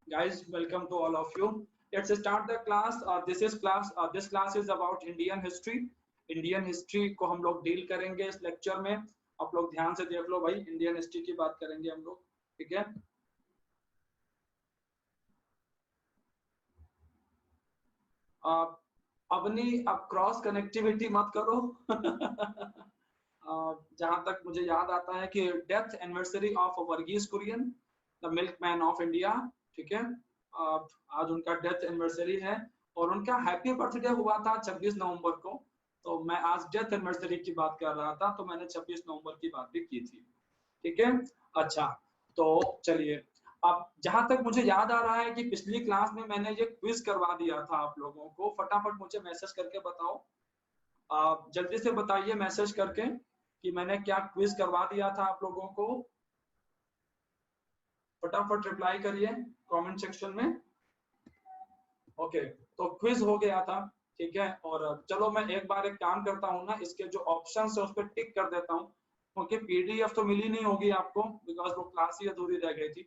Guys, welcome to all of you. Let's start the class. This class is about Indian history. Indian history को हम लोग deal करेंगे इस lecture में. आप लोग ध्यान से देख लो भाई, इंडियन हिस्ट्री की बात करेंगे हम लोग, ठीक है. अपनी अब क्रॉस कनेक्टिविटी मत करो. जहां तक मुझे याद आता है कि death anniversary of Verghese Kurien, the milkman of India, ठीक है. आज उनका डेथ एनिवर्सरी है और उनका हैप्पी बर्थडे हुआ था 26 नवंबर को. तो मैं आज डेथ एनिवर्सरी की बात कर रहा था, तो मैंने 26 नवंबर की बात भी की थी, ठीक है. अच्छा, तो चलिए, अब जहां तक मुझे याद आ रहा है कि पिछली क्लास में मैंने ये क्विज करवा दिया था आप लोगों को. फटाफट मुझे मैसेज करके बताओ, जल्दी से बताइए मैसेज करके कि मैंने क्या क्विज करवा दिया था आप लोगों को. फटाफट रिप्लाई करिए कमेंट सेक्शन में. ओके, तो क्विज हो गया था, ठीक है. और चलो मैं एक बार एक काम करता हूँ ना, इसके जो ऑप्शंस है उस पर टिक कर देता हूँ, क्योंकि पीडीएफ तो मिली नहीं होगी आपको, बिकॉज वो क्लास ही अधूरी रह गई थी.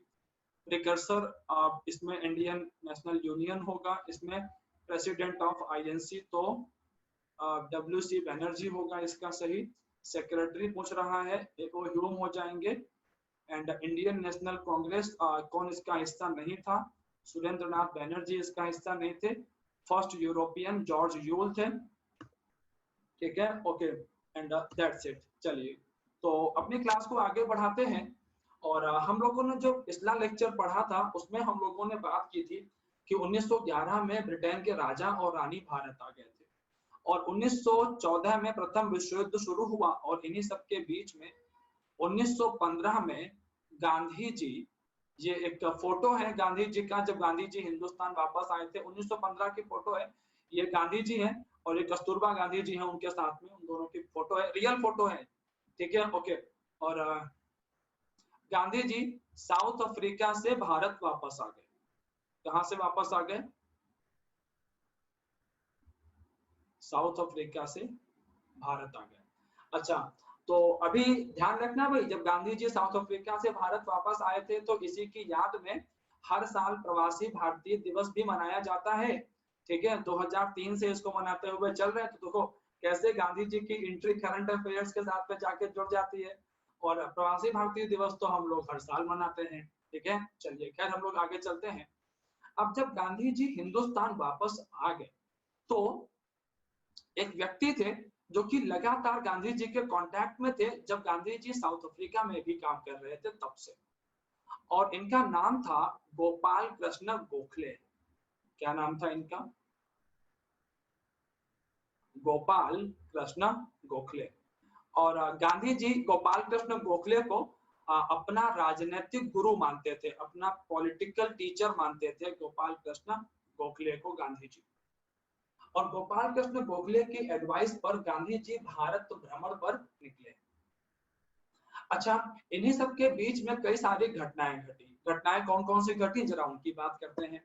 प्रिकर्सर इसमें इंडियन नेशनल यूनियन होगा, इसमें प्रेसिडेंट ऑफ आईएनसी तो डब्ल्यूसी बनर्जी होगा इसका सही. सेक्रेटरी पूछ रहा है, एक वो ह्यूम हो जाएंगे. एंड इंडियन नेशनल कांग्रेस कौन इसका हिस्सा नहीं था? सुरेंद्र नाथ बैनर्जी इसका हिस्सा नहीं थे. फर्स्ट यूरोपियन जॉर्ज यूल थे, ठीक है. Okay, and that's it. चलिए, तो अपनी क्लास को आगे बढ़ाते हैं. और हम लोगों ने जो पिछला लेक्चर पढ़ा था उसमें हम लोगों ने बात की थी कि 1911 में ब्रिटेन के राजा और रानी भारत आ गए थे और 1914 में प्रथम विश्व युद्ध शुरू हुआ. और इन्हीं सब के बीच में 1915 में गांधी जी, ये एक फोटो है गांधी जी का जब गांधी जी हिंदुस्तान वापस आए थे. 1915 की फोटो है, ये गांधी जी हैं और ये कस्तूरबा गांधी जी हैं उनके साथ में. उन दोनों की फोटो है, रियल फोटो है, ठीक है. ओके, और गांधी जी साउथ अफ्रीका से भारत वापस आ गए. कहां से वापस आ गए? साउथ अफ्रीका से भारत आ गए. अच्छा, तो अभी ध्यान रखना भाई, जब गांधी जी साउथ अफ्रीका से भारत वापस आए थे तो इसी की याद में हर साल प्रवासी भारतीय दिवस भी मनाया जाता है, ठीक है. 2003 से इसको मनाते हुए चल रहे हैं. तो देखो कैसे गांधी जी की एंट्री करंट अफेयर्स के साथ में जाके जुड़ जाती है. और प्रवासी भारतीय दिवस तो हम लोग हर साल मनाते हैं, ठीक है. चलिए, खैर हम लोग आगे चलते हैं. अब जब गांधी जी हिंदुस्तान वापस आ गए तो एक व्यक्ति थे जो कि लगातार गांधी जी के कांटेक्ट में थे जब गांधी जी साउथ अफ्रीका में भी काम कर रहे थे तब से. और इनका नाम था गोपाल कृष्ण गोखले. क्या नाम था इनका? गोपाल कृष्ण गोखले. और गांधी जी गोपाल कृष्ण गोखले को अपना राजनीतिक गुरु मानते थे, अपना पॉलिटिकल टीचर मानते थे गोपाल कृष्ण गोखले को गांधी जी. और गोपाल कृष्ण गोखले की एडवाइस पर गांधी जी भारत भ्रमण पर निकले. अच्छा, इन्हीं सब के बीच में कई सारी घटनाएं घटी. घटनाएं कौन कौन सी घटी, जरा उनकी बात करते हैं.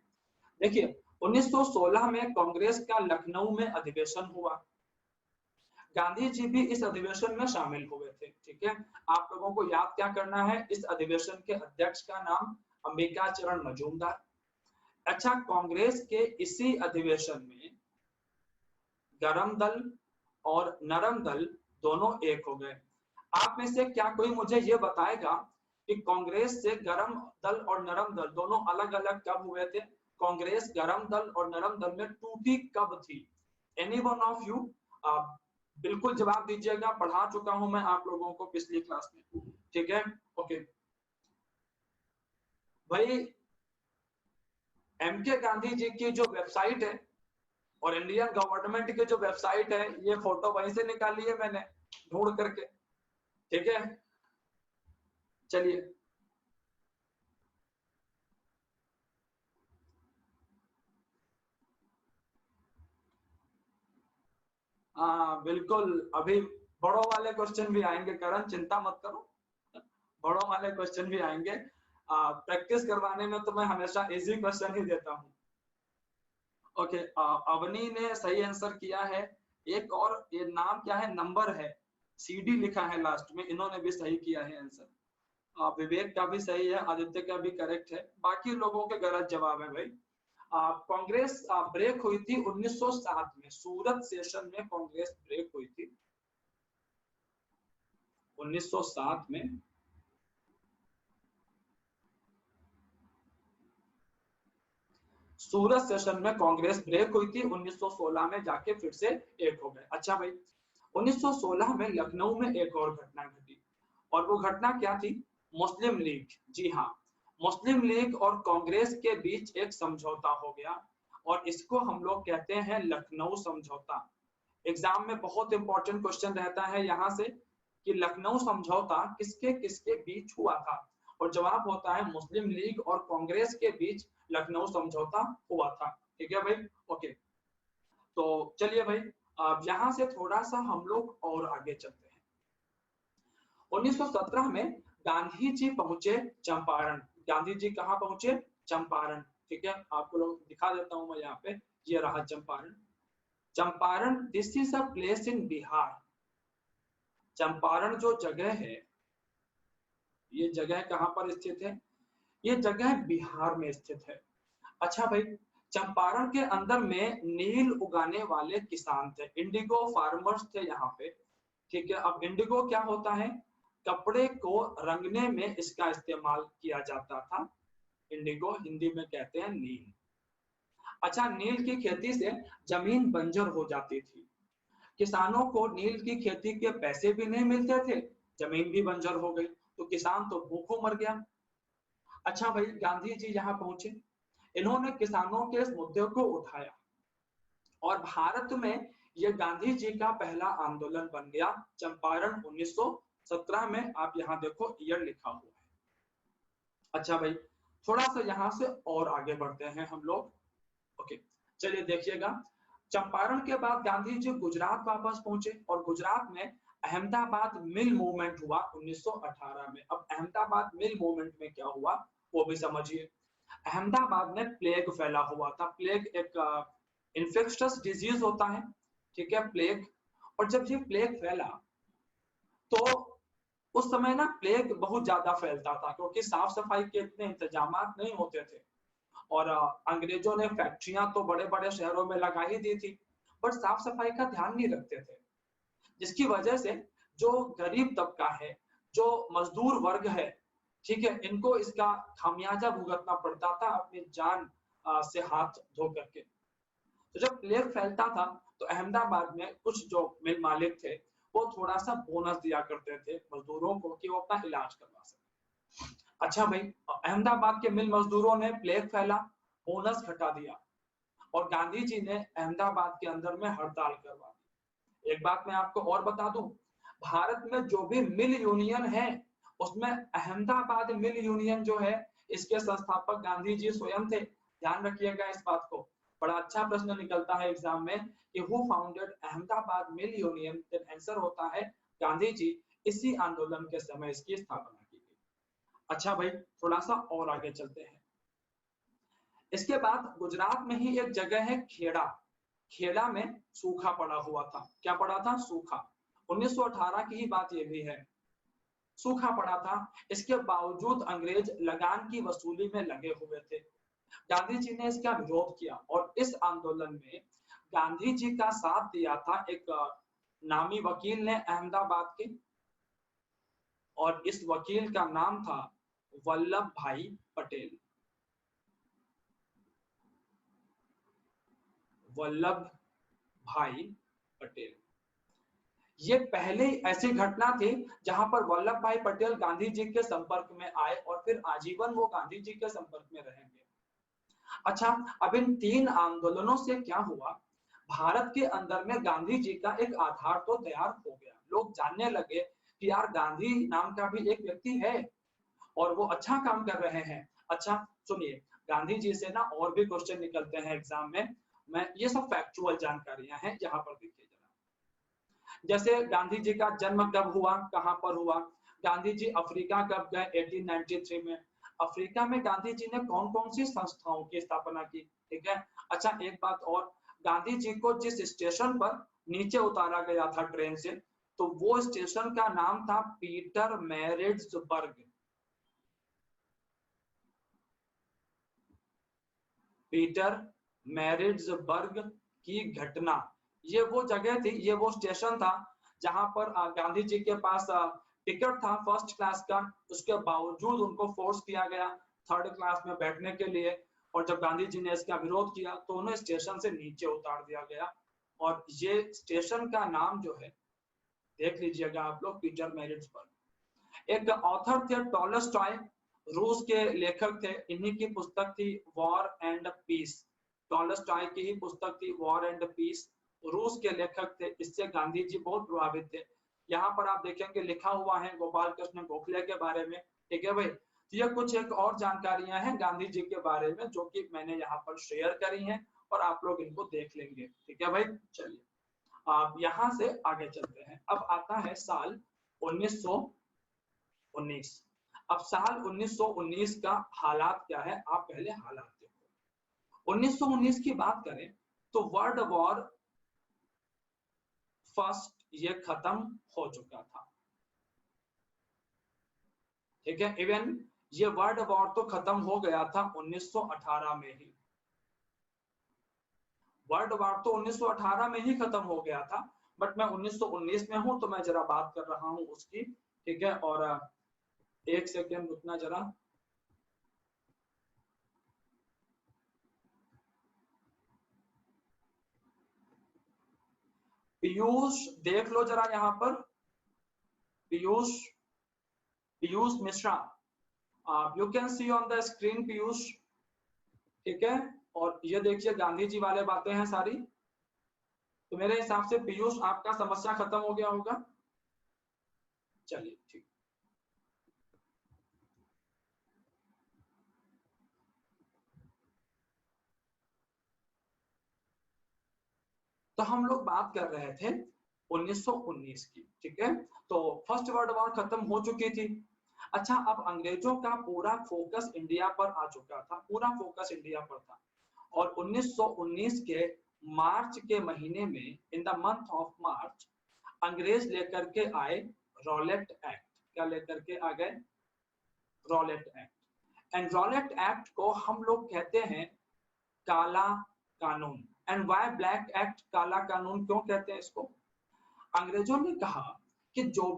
देखिए, 1916 में कांग्रेस का लखनऊ में अधिवेशन हुआ. गांधी जी भी इस अधिवेशन में शामिल हुए थे, ठीक है. आप लोगों को याद क्या करना है, इस अधिवेशन के अध्यक्ष का नाम अंबिका चरण मजूमदार. अच्छा, कांग्रेस के इसी अधिवेशन में गरम दल और नरम दल दोनों एक हो गए. आप में से क्या कोई मुझे ये बताएगा कि कांग्रेस से गरम दल और नरम दल दोनों अलग अलग कब हुए थे? कांग्रेस गरम दल और नरम दल में टूटी कब थी? एनी वन ऑफ यू बिल्कुल जवाब दीजिएगा. पढ़ा चुका हूं मैं आप लोगों को पिछली क्लास में, ठीक है. ओके भाई, एमके गांधी जी की जो वेबसाइट है और इंडियन गवर्नमेंट की जो वेबसाइट है, ये फोटो वहीं से निकाली है मैंने ढूंढ करके, ठीक है. चलिए, हाँ बिल्कुल. अभी बड़ों वाले क्वेश्चन भी आएंगे करण, चिंता मत करो, बड़ों वाले क्वेश्चन भी आएंगे. प्रैक्टिस करवाने में तो मैं हमेशा इजी क्वेश्चन ही देता हूँ. ओके, अवनी ने सही आंसर किया है. एक और ये नाम क्या है, नंबर है, सीडी लिखा है लास्ट में, इन्होंने भी सही किया है आंसर. विवेक का भी सही है, आदित्य का भी करेक्ट है, बाकी लोगों के गलत जवाब है भाई। कांग्रेस ब्रेक हुई थी 1907 में, सूरत सेशन में कांग्रेस ब्रेक हुई थी 1907 में। सूरत सेशन में कांग्रेस ब्रेक हुई थी, 1916 में जाके फिर से एक हो गए। अच्छा भाई, 1916 में लखनऊ में एक और घटना घटी, और वो घटना क्या थी? मुस्लिम लीग, जी हाँ, मुस्लिम लीग और कांग्रेस के बीच एक समझौता हो गया, और इसको हम लोग कहते हैं लखनऊ समझौता। एग्जाम में बहुत इंपॉर्टेंट क्वेश्चन रहता है यहाँ से कि लखनऊ समझौता किसके किसके बीच हुआ था, और जवाब होता है मुस्लिम लीग और कांग्रेस के बीच लखनऊ समझौता हुआ था। ठीक है भाई, ओके। तो चलिए भाई, अब यहाँ से थोड़ा सा हम लोग और आगे चलते हैं। 1917 में गांधी जी पहुंचे चंपारण। गांधी जी कहाँ पहुंचे? चंपारण। ठीक है, आपको लोग दिखा देता हूं मैं यहाँ पे, ये रहा Champaran. Champaran, this is a place इन बिहार। चंपारण जो जगह है, ये जगह कहाँ पर स्थित है? ये जगह बिहार में स्थित है। अच्छा भाई, चंपारण के अंदर में नील उगाने वाले किसान थे, इंडिगो फार्मर्स थे यहाँ पे। ठीक है, अब इंडिगो क्या होता है? कपड़े को रंगने में इसका इस्तेमाल किया जाता था। इंडिगो हिंदी में कहते हैं नील। अच्छा, नील की खेती से जमीन बंजर हो जाती थी, किसानों को नील की खेती के पैसे भी नहीं मिलते थे, जमीन भी बंजर हो गई, तो किसान तो भूखों मर गया। अच्छा भाई, गांधी जी यहाँ पहुंचे, इन्होंने किसानों के इस मुद्दे को उठाया, और भारत में यह गांधी जी का पहला आंदोलन बन गया, चंपारण 1917 में। आप यहाँ देखो ईयर लिखा हुआ है। अच्छा भाई, थोड़ा सा यहाँ से और आगे बढ़ते हैं हम लोग। ओके, चलिए देखिएगा, चंपारण के बाद गांधी जी गुजरात वापस पहुंचे, और गुजरात में अहमदाबाद मिल मूवमेंट हुआ 1918 में। अब अहमदाबाद मिल मूवमेंट में क्या हुआ वो भी समझिए। अहमदाबाद में प्लेग फैला हुआ था। प्लेग एक इन्फेक्शियस डिजीज होता है, ठीक है, प्लेग। और जब ये प्लेग फैला, तो उस समय ना प्लेग बहुत ज्यादा फैलता था, क्योंकि साफ सफाई के इतने इंतजाम नहीं होते थे, और अंग्रेजों ने फैक्ट्रियां तो बड़े बड़े शहरों में लगा ही दी थी, पर साफ सफाई का ध्यान नहीं रखते थे, जिसकी वजह से जो गरीब तबका है, जो मजदूर वर्ग है, ठीक है, इनको इसका खामियाजा भुगतना पड़ता था अपनी जान से हाथ धो करके। तो जब प्लेग फैलता था, तो अहमदाबाद में कुछ जो मिल मालिक थे, वो थोड़ा सा बोनस दिया करते थे मजदूरों को कि वो अपना इलाज करवा सके। अच्छा भाई, अहमदाबाद के मिल मजदूरों ने प्लेग फैला, बोनस घटा दिया, और गांधी जी ने अहमदाबाद के अंदर में हड़ताल करवा दी। एक बात मैं आपको और बता दूं, भारत में जो भी मिल यूनियन है, उसमें अहमदाबाद मिल यूनियन जो है, इसके संस्थापक गांधी जी स्वयं थे। ध्यान रखिएगा इस बात को, बड़ा अच्छा प्रश्न निकलता है एग्जाम में कि who founded Ahmedabad mill union, then answer होता है गांधी जी। इसी आंदोलन के समय इसकी स्थापना की गई। अच्छा भाई, थोड़ा सा और आगे चलते हैं। इसके बाद गुजरात में ही एक जगह है खेड़ा। खेड़ा में सूखा पड़ा हुआ था। क्या पड़ा था? सूखा। 1918 की ही बात ये भी है, सूखा पड़ा था। इसके बावजूद अंग्रेज लगान की वसूली में लगे हुए थे। गांधी जी ने इसका विरोध किया, और इस आंदोलन में गांधी जी का साथ दिया था एक नामी वकील ने अहमदाबाद के, और इस वकील का नाम था वल्लभ भाई पटेल। वल्लभ भाई पटेल। ये पहले ऐसी घटना थी जहां पर वल्लभ भाई पटेल गांधी जी के संपर्क में आए, और फिर आजीवन वो गांधी जी के संपर्क में रहेंगे। अच्छा, अब इन तीन आंदोलनों से क्या हुआ? भारत के अंदर में गांधी जी का एक आधार तो तैयार हो गया, लोग जानने लगे कि यार गांधी नाम का भी एक व्यक्ति है, और वो अच्छा काम कर रहे हैं। अच्छा सुनिए, गांधी जी से ना और भी क्वेश्चन निकलते हैं एग्जाम में, मैं ये सब फैक्चुअल जानकारियां हैं, यहाँ पर देखिए जरा। जैसे गांधी जी का जन्म कब हुआ, कहां पर हुआ? गांधी जी अफ्रीका कब गए? 1893 में। अफ्रीका में गांधी जी ने कौन कौन सी संस्थाओं की स्थापना की? ठीक है। अच्छा, एक बात और, गांधी जी को जिस स्टेशन पर नीचे उतारा गया था ट्रेन से, तो वो स्टेशन का नाम था पीटर मैरिट्सबर्ग। पीटर मैरिट्सबर्ग की घटना। ये वो जगह थी, ये वो स्टेशन था जहां पर गांधी जी के पास टिकट था फर्स्ट क्लास का, उसके बावजूद उनको फोर्स किया गया थर्ड क्लास में बैठने के लिए। और जब गांधी जी ने इसका विरोध किया तो उन्हें स्टेशन से नीचे उतार दिया गया। और ये स्टेशन का नाम जो है देख लीजिएगा आप लोग, पीटर मैरिट्सबर्ग। एक ऑथर थे टॉलस्टॉय, रूस के लेखक थे, इन्हीं की पुस्तक थी वॉर एंड पीस। टॉलस्टॉय की ही पुस्तक थी वॉर एंड पीस, रूस के लेखक थे, इससे गांधी जी बहुत प्रभावित थे। यहाँ पर आप देखेंगे लिखा हुआ है गोपाल कृष्ण गोखले के बारे में, ठीक है भाई। ये कुछ एक और जानकारियां हैं गांधी जी के बारे में जो कि मैंने यहाँ पर शेयर करी हैं और आप लोग इनको देख लेंगे, ठीक है भाई। चलिए आप यहाँ से आगे चलते हैं। अब आता है साल 1919। अब साल 1919 का हालात क्या है, आप पहले हालात देखो। 1919 की बात करें तो वर्ल्ड वॉर फर्स्ट ये खत्म हो चुका था, ठीक है। इवन ये वर्ल्ड वॉर तो खत्म हो गया था 1918 में ही, वर्ल्ड वॉर तो 1918 में ही खत्म हो गया था, बट मैं 1919 में हूं तो मैं जरा बात कर रहा हूं उसकी, ठीक है। और एक सेकेंड रुकना जरा। पीयूष देख लो जरा यहाँ पर, Piyush, Piyush Mishra, you can see on the screen Piyush, ठीक है। और ये देखिए गांधी जी वाले बातें हैं सारी। तो मेरे हिसाब से पीयूष आपका समस्या खत्म हो गया होगा। चलिए ठीक। तो हम लोग बात कर रहे थे 1919 की, ठीक है। तो फर्स्ट वर्ल्ड वॉर खत्म हो चुकी थी। अच्छा, अब अंग्रेजों का पूरा फोकस इंडिया पर आ चुका था, पूरा फोकस इंडिया पर था। और 1919 के मार्च के महीने में, in the month of March, अंग्रेज लेकर के आए रॉलेट एक्ट। क्या लेकर के आ गए? Rowlatt act. And Rowlatt act को हम लोग कहते हैं काला कानून। And why black act? काला कानून क्यों कहते हैं इसको? अंग्रेजों ने कहा कि जो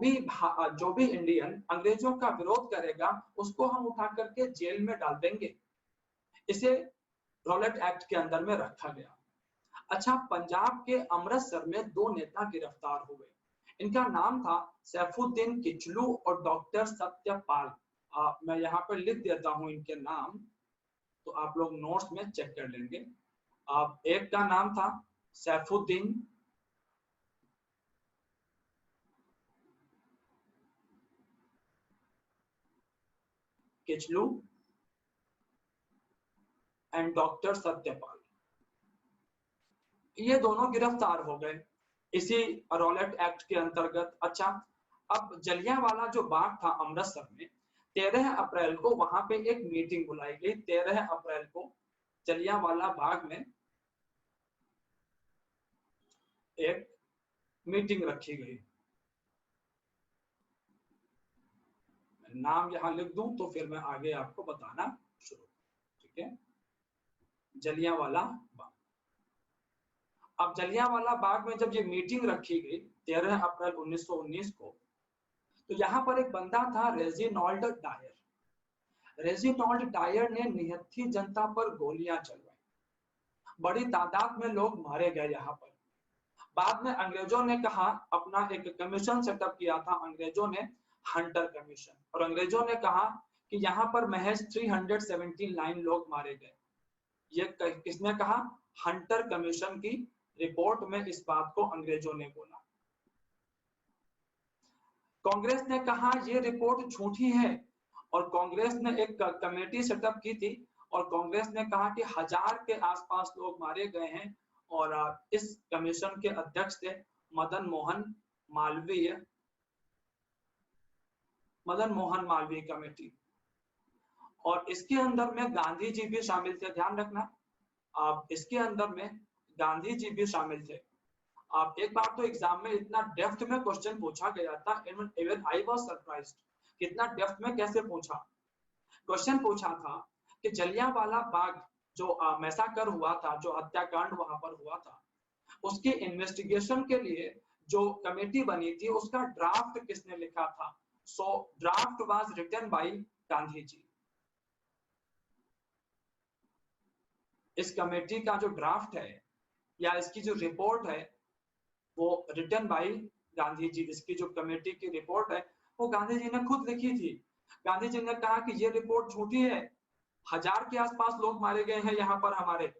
भी इंडियन अंग्रेजों का विरोध करेगा उसको हम उठा करके जेल में डाल देंगे। इसे रॉलेट एक्ट के अंदर में रखा गया। अच्छा, पंजाब के अमृतसर में दो नेता गिरफ्तार हुए। इनका नाम था सैफुद्दीन किचलू और डॉक्टर सत्यपाल। मैं यहाँ पर लिख देता हूँ इनके नाम, तो आप लोग नोट्स में चेक कर लेंगे। एक का नाम था सैफुद्दीन किचलू एंड डॉक्टर सत्यपाल। ये दोनों गिरफ्तार हो गए इसी रॉलेट एक्ट के अंतर्गत। अच्छा, अब जलियांवाला जो बाग था अमृतसर में, 13 अप्रैल को वहां पे एक मीटिंग बुलाई गई। 13 अप्रैल को जलियांवाला बाग में एक मीटिंग रखी गई। नाम यहां लिख दूं तो फिर मैं आगे आपको बताना शुरू, ठीक है। जलियांवाला बाग। अब जलियांवाला बाग में जब ये मीटिंग रखी गई 13 अप्रैल 1919 को, तो यहाँ पर एक बंदा था रेजिनॉल्ड डायर। रेजिनॉल्ड डायर ने निहत्थी जनता पर गोलियां चलवाई, बड़ी तादाद में लोग मारे गए यहाँ पर। बाद में अंग्रेजों ने कहा, अपना एक कमीशन सेटअप किया था अंग्रेजों ने, हंटर कमीशन। और अंग्रेजों ने कहा कि यहाँ पर महज 379 लोग मारे गए। ये किसने कहा? हंटर कमीशन की रिपोर्ट में इस बात को अंग्रेजों ने बोला। कांग्रेस ने कहा ये रिपोर्ट झूठी है, और कांग्रेस ने एक कमेटी सेटअप की थी, और कांग्रेस ने कहा कि 1000 के आसपास लोग मारे गए हैं। और इस कमीशन के अध्यक्ष थे मदन मोहन मालवीय, मदन मोहन मालवीय कमेटी। और इसके अंदर में गांधी जी भी शामिल थे, ध्यान रखना। आप इसके अंदर में गांधी जी भी शामिल थे। आप एक बार तो एग्जाम में इतना डेप्थ में क्वेश्चन पूछा गया था, इवन आई वाज सरप्राइज्ड, कितना डेप्थ में कैसे पूछा। क्वेश्चन पूछा था कि जलियांवाला बाग जो मैसाकर हुआ था, जो हत्याकांड वहां पर हुआ था, उसके इन्वेस्टिगेशन के लिए जो कमेटी बनी थी उसका ड्राफ्ट किसने लिखा था? So draft was written by Gandhi ji. इस कमेटी का जो ड्राफ्ट है या इसकी जो रिपोर्ट है वो रिटन बाय गांधी जी। इसकी जो कमेटी की रिपोर्ट है वो गांधी जी ने खुद लिखी थी। गांधी जी ने कहा कि ये रिपोर्ट झूठी है, 1000 के आसपास लोग मारे गए हैं यहाँ पर हमारे,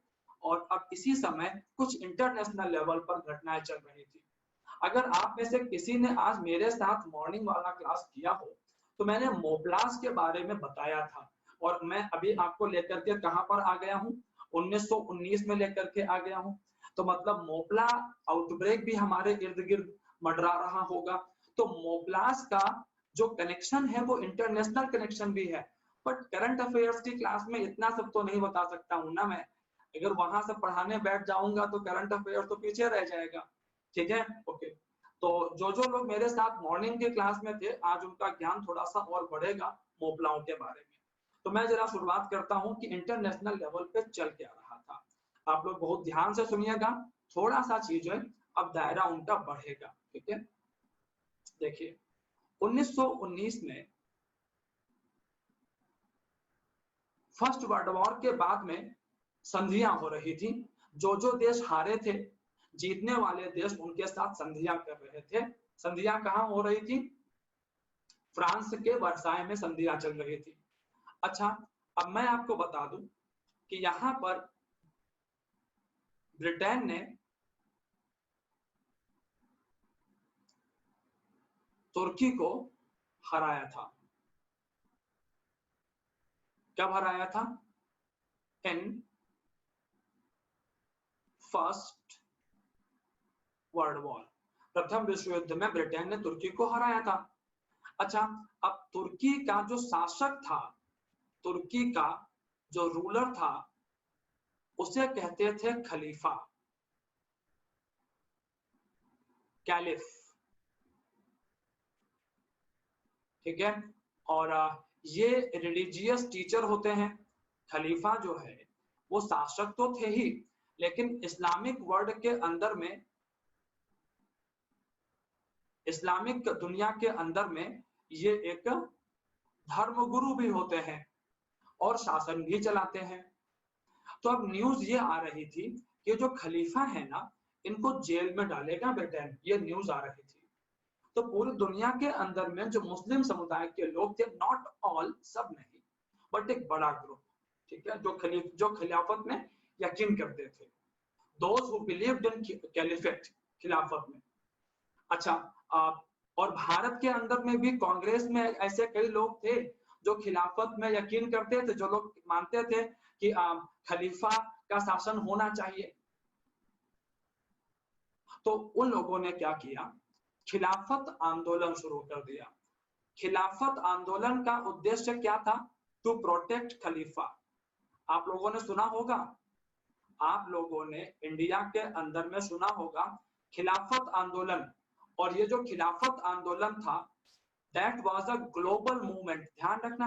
और अब इसी समय कुछ इंटरनेशनल लेवल पर घटनाएं चल रही थी। अगर आप में से किसी ने आज मेरे साथ मॉर्निंग वाला क्लास किया हो तो मैंने मोपलास के बारे में बताया था, और मैं अभी आपको लेकर के कहां पर आ गया हूं? 1919 में लेकर के आ गया हूं। तो मतलब मोपला आउटब्रेक भी हमारे इर्द गिर्द मंडरा रहा होगा। तो मोपलास का जो कनेक्शन है वो इंटरनेशनल कनेक्शन भी है, बट करंट अफेयर्स की क्लास में इतना सब तो नहीं बता सकता हूं ना मैं। अगर वहां से पढ़ाने बैठ जाऊंगा तो करंट अफेयर तो पीछे रह जाएगा। ठीक है, ओके। तो जो जो लोग मेरे साथ मॉर्निंग के क्लास में थे आज उनका ज्ञान थोड़ा सा और बढ़ेगा मोपलाओं के बारे में। तो मैं जरा शुरुआत करता हूं कि इंटरनेशनल लेवल पे चल क्या रहा था। आप लोग बहुत ध्यान से सुनिएगा, थोड़ा सा चीज है, अब दायरा उनका बढ़ेगा। ठीक है, देखिए 1919 में फर्स्ट वर्ल्ड वॉर के बाद में संधियां हो रही थी। जो जो देश हारे थे, जीतने वाले देश उनके साथ संधियां कर रहे थे। संधियां कहां हो रही थी? फ्रांस के वर्साय में संधियां चल रही थी। अच्छा, अब मैं आपको बता दूं कि यहां पर ब्रिटेन ने तुर्की को हराया था। कब हराया था? इन फर्स्ट वर्ल्ड वॉर, प्रथम विश्व युद्ध में ब्रिटेन ने तुर्की को हराया था। अच्छा, अब तुर्की का जो शासक था, तुर्की का जो रूलर था, उसे कहते थे खलीफा, कैलिफ। ठीक है, और ये रिलीजियस टीचर होते हैं। खलीफा जो है वो शासक तो थे ही, लेकिन इस्लामिक वर्ल्ड के अंदर में, इस्लामिक दुनिया के अंदर में ये एक धर्मगुरु भी होते हैं और शासन भी चलाते हैं। तो अब न्यूज ये आ रही थी कि जो खलीफा है ना, इनको जेल में डालेगा ब्रिटेन, ये न्यूज आ रही थी। तो पूरी दुनिया के अंदर में जो मुस्लिम समुदाय के लोग थे, नॉट ऑल, सब नहीं, बट एक बड़ा ग्रुप, ठीक है, जो खिलाफत में यकीन करते थे, those who believed in caliphate, खिलाफत में। अच्छा, और भारत के अंदर में भी कांग्रेस में ऐसे कई लोग थे जो खिलाफत में यकीन करते थे, जो लोग मानते थे कि खलीफा का शासन होना चाहिए। तो उन लोगों ने क्या किया? खिलाफत आंदोलन शुरू कर दिया। खिलाफत आंदोलन का उद्देश्य क्या था? टू प्रोटेक्ट खलीफा। आप लोगों ने सुना होगा, आप लोगों ने इंडिया के अंदर में सुना होगा खिलाफत आंदोलन। और ये जो खिलाफत आंदोलन था, that was a global movement. ध्यान रखना,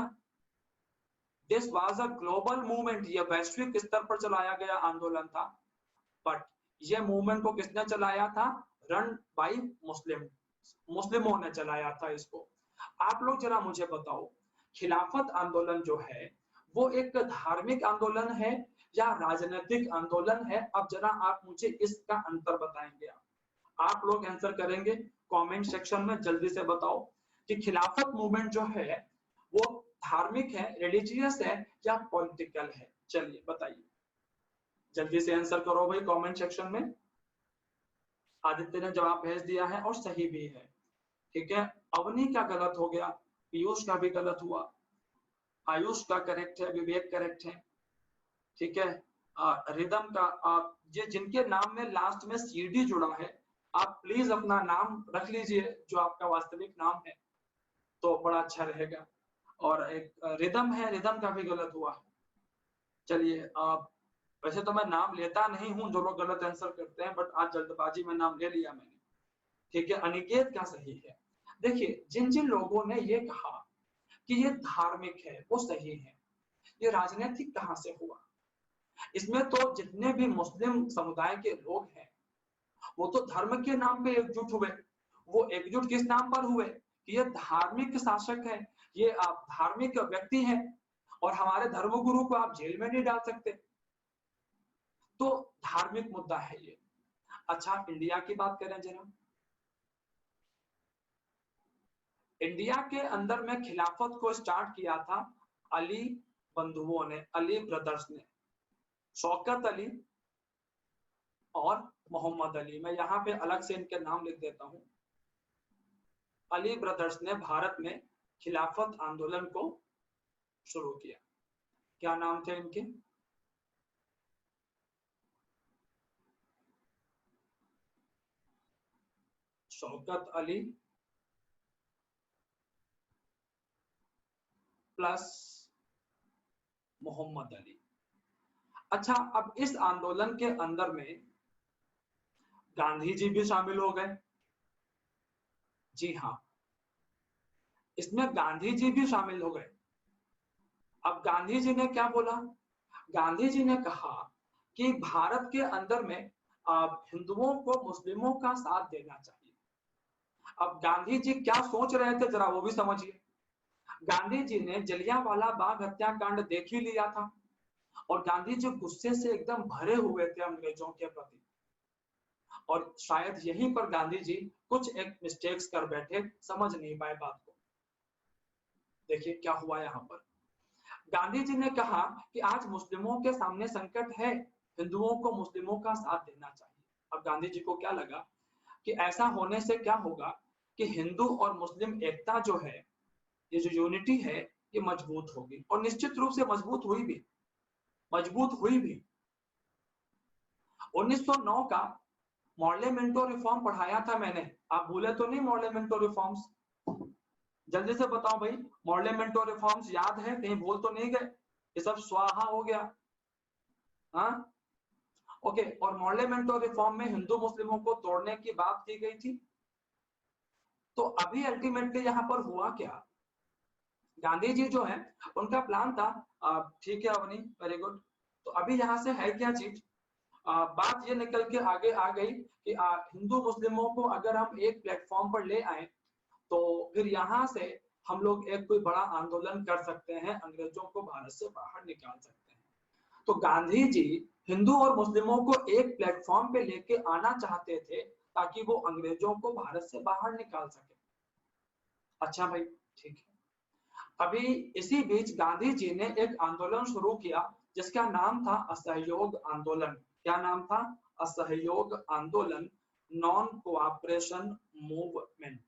this was a global movement. ये वैश्विक स्तर पर चलाया गया आंदोलन था, बट ये मूवमेंट को किसने चलाया था? रन बाय मुस्लिम, मुस्लिमों ने चलाया था इसको। आप लोग जरा मुझे बताओ, खिलाफत आंदोलन जो है वो एक धार्मिक आंदोलन है या राजनीतिक आंदोलन है? अब जरा आप मुझे इसका अंतर बताएंगे। आप लोग आंसर करेंगे कमेंट सेक्शन में, जल्दी से बताओ कि खिलाफत मूवमेंट जो है वो धार्मिक है, रिलीजियस है या पॉलिटिकल है? चलिए बताइए, जल्दी से आंसर करो भाई कमेंट सेक्शन में। आदित्य ने जवाब भेज दिया है और सही भी है। ठीक है, अवनी का गलत हो गया, पीयूष का भी गलत हुआ, आयुष का करेक्ट है, विवेक करेक्ट है। ठीक है, रिदम का, ये जिनके नाम में लास्ट में सीडी जुड़ा है, आप प्लीज अपना नाम रख लीजिए जो आपका वास्तविक नाम है, तो बड़ा अच्छा रहेगा। और एक रिदम है, रिदम का भी गलत हुआ। चलिए, वैसे तो मैं नाम लेता नहीं हूं जो लोग गलत आंसर करते हैं, बट आज जल्दबाजी में नाम ले लिया मैंने। ठीक है, अनिकेत का सही है। देखिए, जिन जिन लोगों ने ये कहा कि ये धार्मिक है वो सही है, ये राजनीतिक कहां से हुआ? इसमें तो जितने भी मुस्लिम समुदाय के लोग हैं वो तो धर्म के नाम पे एकजुट हुए। वो एकजुट किस नाम पर हुए कि ये धार्मिक शासक है, ये आप धार्मिक व्यक्ति है और हमारे धर्मगुरु को आप जेल में नहीं डाल सकते। तो धार्मिक मुद्दा है ये। अच्छा, इंडिया की बात करें जरा। इंडिया के अंदर में खिलाफत को स्टार्ट किया था अली बंधुओं ने, अली ब्रदर्स ने, शौकत अली और मोहम्मद अली। मैं यहाँ पे अलग से इनके नाम लिख देता हूं। अली ब्रदर्स ने भारत में खिलाफत आंदोलन को शुरू किया। क्या नाम थे इनके? शौकत अली प्लस मोहम्मद अली। अच्छा, अब इस आंदोलन के अंदर में गांधी जी भी शामिल हो गए। जी हाँ, इसमें गांधी जी भी शामिल हो गए। अब गांधी जी ने क्या बोला? गांधी जी ने कहा कि भारत के अंदर में हिंदुओं को मुस्लिमों का साथ देना चाहिए। अब गांधी जी क्या सोच रहे थे जरा वो भी समझिए। गांधी जी ने जलियांवाला बाग हत्याकांड देख ही लिया था और गांधी जी गुस्से से एकदम भरे हुए थे अंग्रेजों के प्रति। और शायद यहीं पर गांधी जी कुछ एक मिस्टेक्स कर बैठे, समझ नहीं पाए बात को। देखिए क्या हुआ यहाँ पर। गांधी जी ने कहा कि आज मुस्लिमों के सामने संकट है, हिंदुओं को मुस्लिमों का साथ देना चाहिए। अब गांधी जी को क्या लगा कि ऐसा होने से क्या होगा कि हिंदू और मुस्लिम एकता जो है, ये जो यूनिटी है, ये मजबूत होगी। और निश्चित रूप से मजबूत हुई भी, मजबूत हुई भी। 1909 का मॉर्लेमेंटो रिफॉर्म पढ़ाया था मैंने, आप भूले तो नहीं मॉर्लेमेंटो रिफॉर्म्स? जल्दी से बताओ भाई, मॉर्लेमेंटो रिफॉर्म्स याद है? कहीं भूल तो नहीं गए? ये सब स्वाहा हो गया? हाँ, ओके। और मॉर्लेमेंटो रिफॉर्म में हिंदू मुस्लिमों को तोड़ने की बात की गई थी। तो अभी अल्टीमेटली यहाँ पर हुआ क्या? गांधी जी जो है उनका प्लान था, ठीक है अवनी, वेरी गुड। तो अभी यहाँ से है क्या चीज, बात ये निकल के आगे आ गई कि हिंदू मुस्लिमों को अगर हम एक प्लेटफॉर्म पर ले आए तो फिर यहाँ से हम लोग एक कोई बड़ा आंदोलन कर सकते हैं, अंग्रेजों को भारत से बाहर निकाल सकते हैं। तो गांधी जी हिंदू और मुस्लिमों को एक प्लेटफॉर्म पे लेके आना चाहते थे ताकि वो अंग्रेजों को भारत से बाहर निकाल सके। अच्छा भाई, ठीक है। अभी इसी बीच गांधी जी ने एक आंदोलन शुरू किया जिसका नाम था असहयोग आंदोलन। क्या नाम था? असहयोग आंदोलन, नॉन कोऑपरेशन मूवमेंट।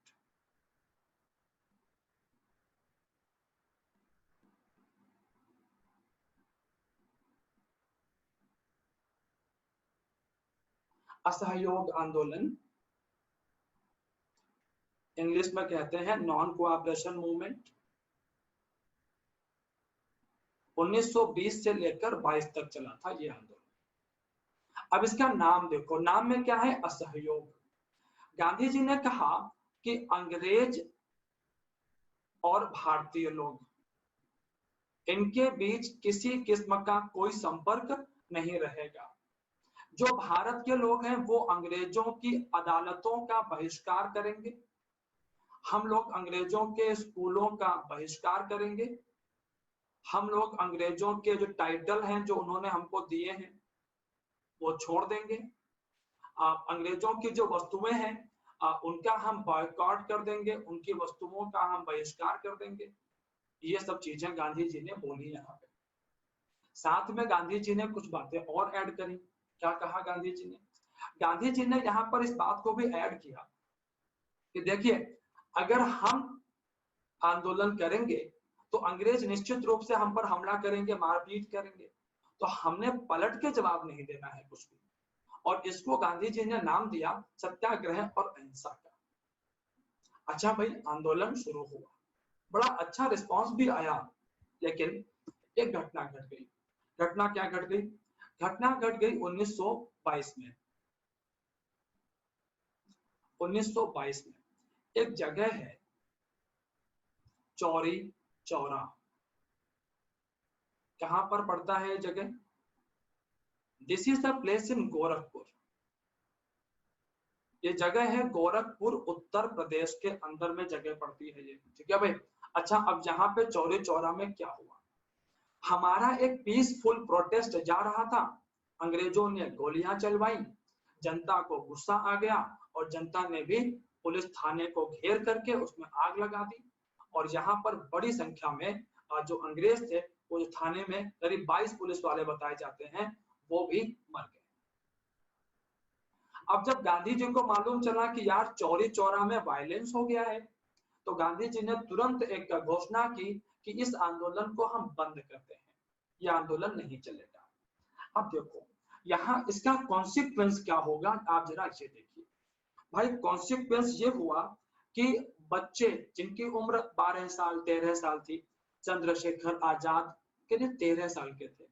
असहयोग आंदोलन इंग्लिश में कहते हैं नॉन कोऑपरेशन मूवमेंट। 1920 से लेकर 22 तक चला था ये आंदोलन। अब इसका नाम देखो, नाम में क्या है? असहयोग। गांधी जी ने कहा कि अंग्रेज और भारतीय लोग, इनके बीच किसी किस्म का कोई संपर्क नहीं रहेगा। जो भारत के लोग हैं वो अंग्रेजों की अदालतों का बहिष्कार करेंगे, हम लोग अंग्रेजों के स्कूलों का बहिष्कार करेंगे, हम लोग अंग्रेजों के जो टाइटल हैं जो उन्होंने हमको दिए हैं वो छोड़ देंगे, अंग्रेजों की जो वस्तुएं हैं उनका हम बॉयकॉट कर देंगे, उनकी वस्तुओं का हम बहिष्कार कर देंगे। ये सब चीजें गांधी जी ने बोली यहाँ पे। साथ में गांधी जी ने कुछ बातें और ऐड करी। क्या कहा गांधी जी ने? गांधी जी ने यहाँ पर इस बात को भी ऐड किया कि देखिए, अगर हम आंदोलन करेंगे तो अंग्रेज निश्चित रूप से हम पर हमला करेंगे, मारपीट करेंगे, तो हमने पलट के जवाब नहीं देना है कुछ भी। और इसको गांधी जी ने नाम दिया सत्याग्रह और अहिंसा का। अच्छा भाई, आंदोलन शुरू हुआ, बड़ा अच्छा रिस्पांस भी आया, लेकिन एक घटना घट गई। घटना क्या घट गई? घटना घट गई 1922 में। 1922 में एक जगह है चौरी चौरा। कहां पर पड़ता है ये जगह? This is the place in Gorakhpur. ये जगह है गोरखपुर, उत्तर प्रदेश के अंदर में जगह पड़ती है ये, ठीक है भाई। अच्छा, अब यहाँ पे चौरी चौरा में क्या हुआ, हमारा एक पीसफुल प्रोटेस्ट जा रहा था, अंग्रेजों ने गोलियां चलवाई, जनता को गुस्सा आ गया और जनता ने भी पुलिस थाने को घेर करके उसमें आग लगा दी, और यहाँ पर बड़ी संख्या में जो अंग्रेज थे वो जो थाने में करीब 22 पुलिस वाले बताए जाते हैं वो भी मर गए। अब जब गांधी जी को मालूम चला कि यार चौरी चौरा में वायलेंस हो गया है, तो गांधी जी ने तुरंत एक घोषणा की कि इस आंदोलन को हम बंद करते हैं, यह आंदोलन नहीं चलेगा। अब देखो यहाँ इसका कॉन्सिक्वेंस क्या होगा, आप जरा इसे देखिए भाई। कॉन्सिक्वेंस ये हुआ कि बच्चे जिनकी उम्र 12 साल 13 साल थी, चंद्रशेखर आजाद करीब 13 साल के थे,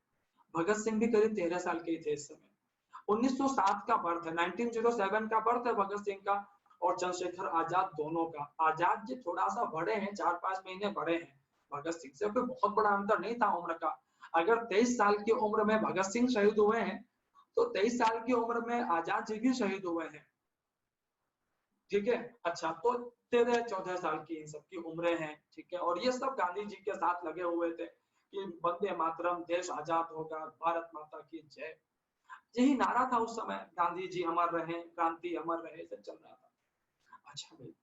भगत सिंह भी करीब 13 साल के ही थे इस समय। 1907 का बर्थ है, 1907 का बर्थ है भगत सिंह का और चंद्रशेखर आजाद दोनों का। आजाद जी थोड़ा सा बड़े हैं, 4-5 महीने बड़े हैं भगत सिंह से, कोई बहुत बड़ा अंतर नहीं था उम्र का। अगर 23 साल की उम्र में भगत सिंह शहीद हुए हैं तो 23 साल की उम्र में आजाद जी भी शहीद हुए हैं, ठीक है। अच्छा, तो 13-14 साल की इन सबकी उम्रें हैं, ठीक है। और ये सब गांधी जी के साथ लगे हुए थे कि वंदे मातरम, देश आजाद होगा, भारत माता की जय, यही नारा था उस समय। गांधी जी अमर रहे, क्रांति अमर रहे, सब चल रहा था। अच्छा भाई,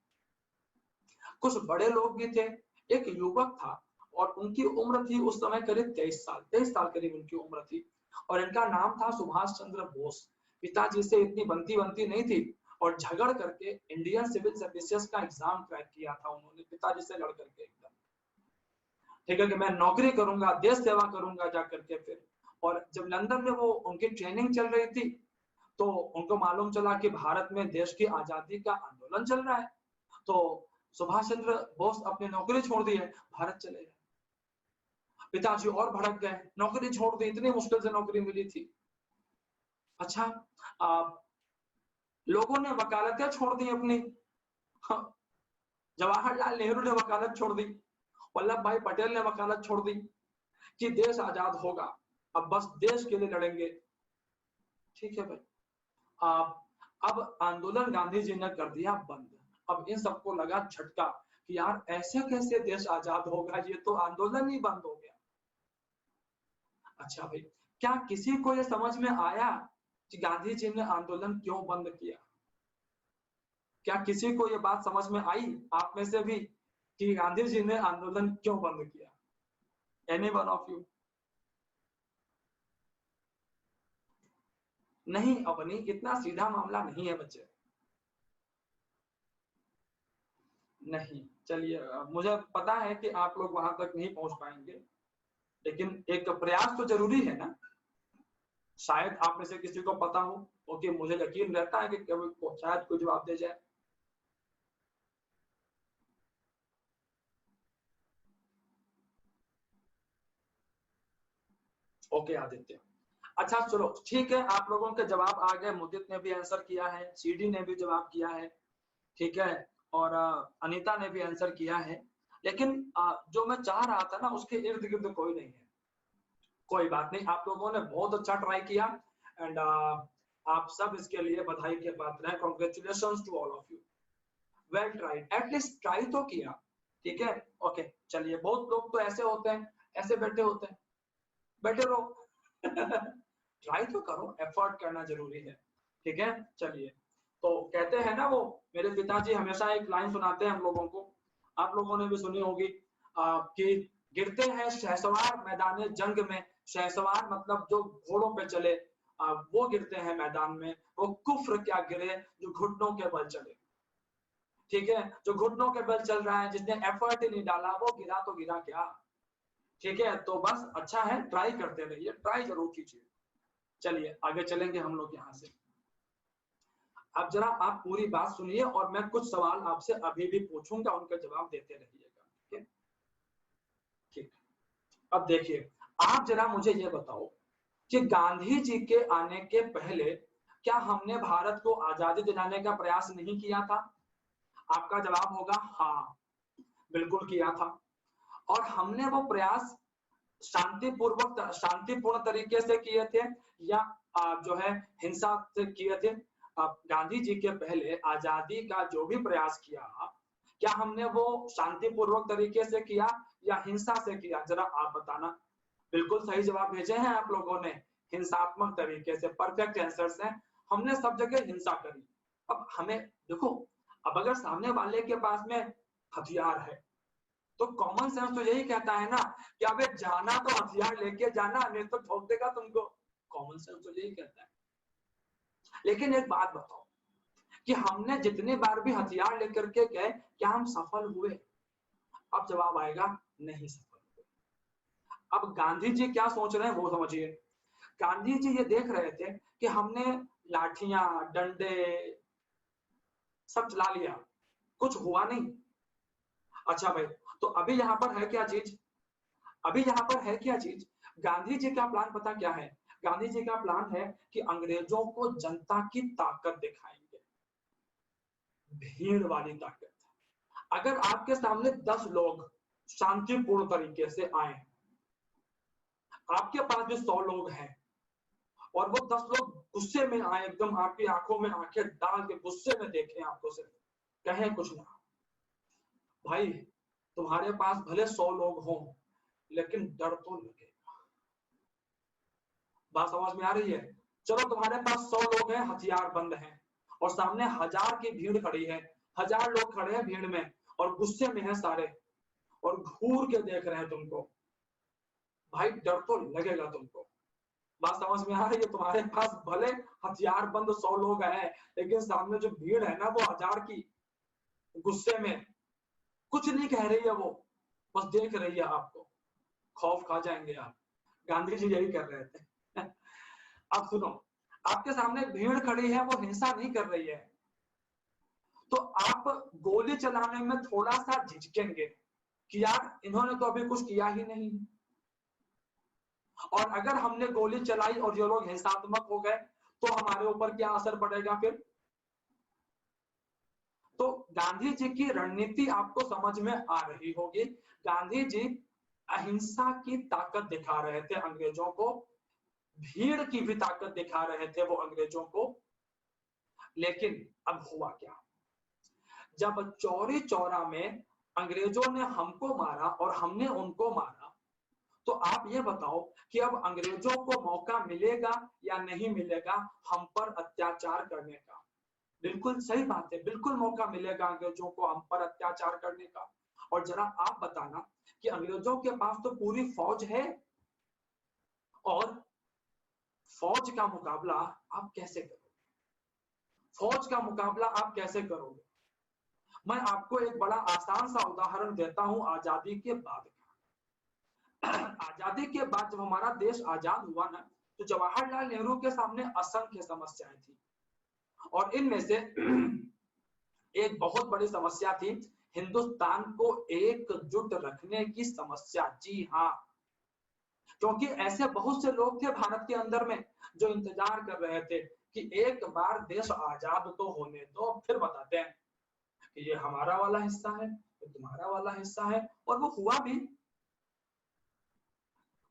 कुछ बड़े लोग भी थे, एक युवक था और उनकी उम्र थी उस समय करीब 23 साल करीब उनकी उम्र थी, और इनका नाम था सुभाष चंद्र बोस। पिताजी से इतनी बनती नहीं थी और झगड़ करके इंडियन सिविल सर्विसेज का एग्जाम क्रैक किया था उन्होंने, पिताजी से लड़ करके एकदम, ठीक है, कि मैं नौकरी करूंगा, देश सेवा करूंगा जा करके। फिर और जब लंदन में वो उनकी ट्रेनिंग चल रही थी तो उनको मालूम चला कि भारत में देश की आजादी का आंदोलन चल रहा है, तो सुभाष चंद्र बोस अपनी नौकरी छोड़ दी है, भारत चले गए। पिताजी और भड़क गए, नौकरी छोड़ दी, इतनी मुश्किल से नौकरी मिली थी। अच्छा, लोगों ने वकालतें छोड़ दी अपनी, जवाहरलाल नेहरू ने वकालत छोड़ दी, वल्लभ भाई पटेल ने वकालत छोड़ दी कि देश आजाद होगा, अब बस देश के लिए लड़ेंगे, ठीक है भाई। अब आंदोलन गांधी जी ने कर दिया बंद। अब इन सबको लगा झटका कि यार ऐसे कैसे देश आजाद होगा, ये तो आंदोलन ही बंद हो गया। अच्छा भाई, क्या किसी को ये समझ में आया कि गांधी जी ने आंदोलन क्यों बंद किया? क्या किसी को ये बात समझ में आई आप में से भी कि गांधी जी ने आंदोलन क्यों बंद किया? Any one of you? नहीं अपनी, इतना सीधा मामला नहीं है बच्चे, नहीं। चलिए, मुझे पता है कि आप लोग वहां तक नहीं पहुंच पाएंगे, लेकिन एक प्रयास तो जरूरी है ना। शायद आप में से किसी को पता हो, क्योंकि मुझे यकीन रहता है कि शायद कोई जवाब दे जाए। ओके आदित्य, अच्छा चलो ठीक है, आप लोगों के जवाब आ गए। मुदित ने भी आंसर किया है, सीडी ने भी जवाब किया है, ठीक है, और अनीता ने भी आंसर किया है। लेकिन जो मैं चाह रहा था ना उसके इर्द गिर्द कोई नहीं है। कोई बात नहीं, आप लोगों ने बहुत अच्छा ट्राई किया एंड आप सब इसके लिए बधाई के पात्र हैं। Congratulations to all of you, well tried, at least try तो किया, ठीक है। ओके चलिए, बहुत लोग तो ऐसे होते हैं, ऐसे बैठे होते हैं, बैठे रहो ट्राई तो करो, एफर्ट करना जरूरी है, ठीक है। चलिए, तो कहते हैं ना वो, मेरे पिताजी हमेशा एक लाइन सुनाते हैं हम लोगों को, आप लोगों ने भी सुनी होगी कि गिरते हैं शहसवार मैदान जंग में। शहसवार मतलब जो घोड़ों पे चले, वो गिरते हैं मैदान में, वो कुफ्र क्या गिरे जो घुटनों के बल चले, ठीक है। जो घुटनों के बल चल रहा है, जिसने एफर्ट ही नहीं डाला, वो गिरा तो गिरा क्या, ठीक है। तो बस अच्छा है, ट्राई करते रहिए, ट्राई जरूर कीजिए। चलिए आगे चलेंगे हम लोग यहाँ से। अब जरा आप पूरी बात सुनिए और मैं कुछ सवाल आपसे अभी भी पूछूंगा, उनका जवाब देते रहिएगा, ठीक है। ठीक, अब देखिए, आप जरा मुझे ये बताओ कि गांधी जी के आने के पहले क्या हमने भारत को आजादी दिलाने का प्रयास नहीं किया था? आपका जवाब होगा हाँ, बिल्कुल किया था। और हमने वो प्रयास शांतिपूर्ण तरीके से किए थे या जो है हिंसा से किए थे? गांधी जी के पहले आजादी का जो भी प्रयास किया, क्या हमने वो शांतिपूर्वक तरीके से किया या हिंसा से किया? जरा आप बताना। बिल्कुल सही जवाब भेजे हैं आप लोगों ने, हिंसात्मक तरीके से। परफेक्ट आंसर्स हैं। हमने सब जगह हिंसा करी। अब हमें देखो, अब अगर सामने वाले के पास में हथियार है तो कॉमन सेंस तो यही कहता है ना कि अबे जाना तो हथियार लेके जाना, नहीं तो ठोक देगा तुमको। कॉमन सेंस तो यही कहता है। लेकिन एक बात बताओ कि हमने जितनी बार भी हथियार लेकर के गए, क्या हम सफल हुए? अब जवाब आएगा, नहीं सफल हुए। अब गांधी जी क्या सोच रहे हैं वो समझिए। गांधी जी ये देख रहे थे कि हमने लाठियां, डंडे सब चला लिया, कुछ हुआ नहीं। अच्छा भाई, तो अभी यहाँ पर है क्या चीज? अभी यहाँ पर है क्या चीज? गांधी जी का प्लान पता क्या है? गांधी जी का प्लान है कि अंग्रेजों को जनता की ताकत दिखाएंगे, भीड़ वाली ताकत। अगर आपके सामने 10 लोग शांतिपूर्ण तरीके से आए, आपके पास भी 100 लोग हैं और वो 10 लोग गुस्से में आए, एकदम आपकी आंखों में आंखें डाल के गुस्से में देखें आपको, सिर्फ कहें कुछ ना, भाई तुम्हारे पास भले 100 लोग हों लेकिन डर तो लगेगा। बात समझ में आ रही है? चलो तुम्हारे पास 100 लोग हैं, हथियार बंद हैं, और सामने 1000 की भीड़ खड़ी है, 1000 लोग खड़े हैं भीड़ में और गुस्से में हैं सारे और घूर के देख रहे हैं तुमको। भाई डर तो लगेगा तुमको। बात समझ में आ रही है? तुम्हारे पास भले हथियार बंद 100 लोग हैं लेकिन सामने जो भीड़ है ना वो 1000 की, गुस्से में, कुछ नहीं कह रही है, वो बस देख रही है आपको। खौफ खा जाएंगे आप। गांधी जी यही कर रहे थे। अब सुनो, आपके सामने भीड़ खड़ी है, वो हिंसा नहीं कर रही है, तो आप गोली चलाने में थोड़ा सा झिझकेंगे कि यार इन्होंने तो अभी कुछ किया ही नहीं। और अगर हमने गोली चलाई और ये लोग हिंसात्मक हो गए तो हमारे ऊपर क्या असर पड़ेगा फिर? तो गांधी जी की रणनीति आपको समझ में आ रही होगी। गांधी जी अहिंसा की ताकत दिखा रहे थे अंग्रेजों को, भीड़ की भी ताकत दिखा रहे थे वो अंग्रेजों को। लेकिन अब हुआ क्या? जब चौरी चौरा में अंग्रेजों ने हमको मारा और हमने उनको मारा, तो आप ये बताओ कि अब अंग्रेजों को मौका मिलेगा या नहीं मिलेगा हम पर अत्याचार करने का? बिल्कुल सही बात है, बिल्कुल मौका मिलेगा अंग्रेजों को हम पर अत्याचार करने का। और जरा आप बताना कि अंग्रेजों के पास तो पूरी फौज है और फौज का मुकाबला आप कैसे करोगे? फौज का मुकाबला आप कैसे करोगे? मैं आपको एक बड़ा आसान सा उदाहरण देता हूं आजादी के बाद का। आजादी के बाद जब हमारा देश आजाद हुआ ना, तो जवाहरलाल नेहरू के सामने असंख्य समस्याएं थी और इनमें से एक बहुत बड़ी समस्या थी हिंदुस्तान को एकजुट रखने की समस्या। जी हाँ, क्योंकि ऐसे बहुत से लोग थे भारत के अंदर में जो इंतजार कर रहे थे कि एक बार देश आजाद तो होने दो, फिर बताते हैं कि ये हमारा वाला हिस्सा है, ये तुम्हारा वाला हिस्सा है। और वो हुआ भी।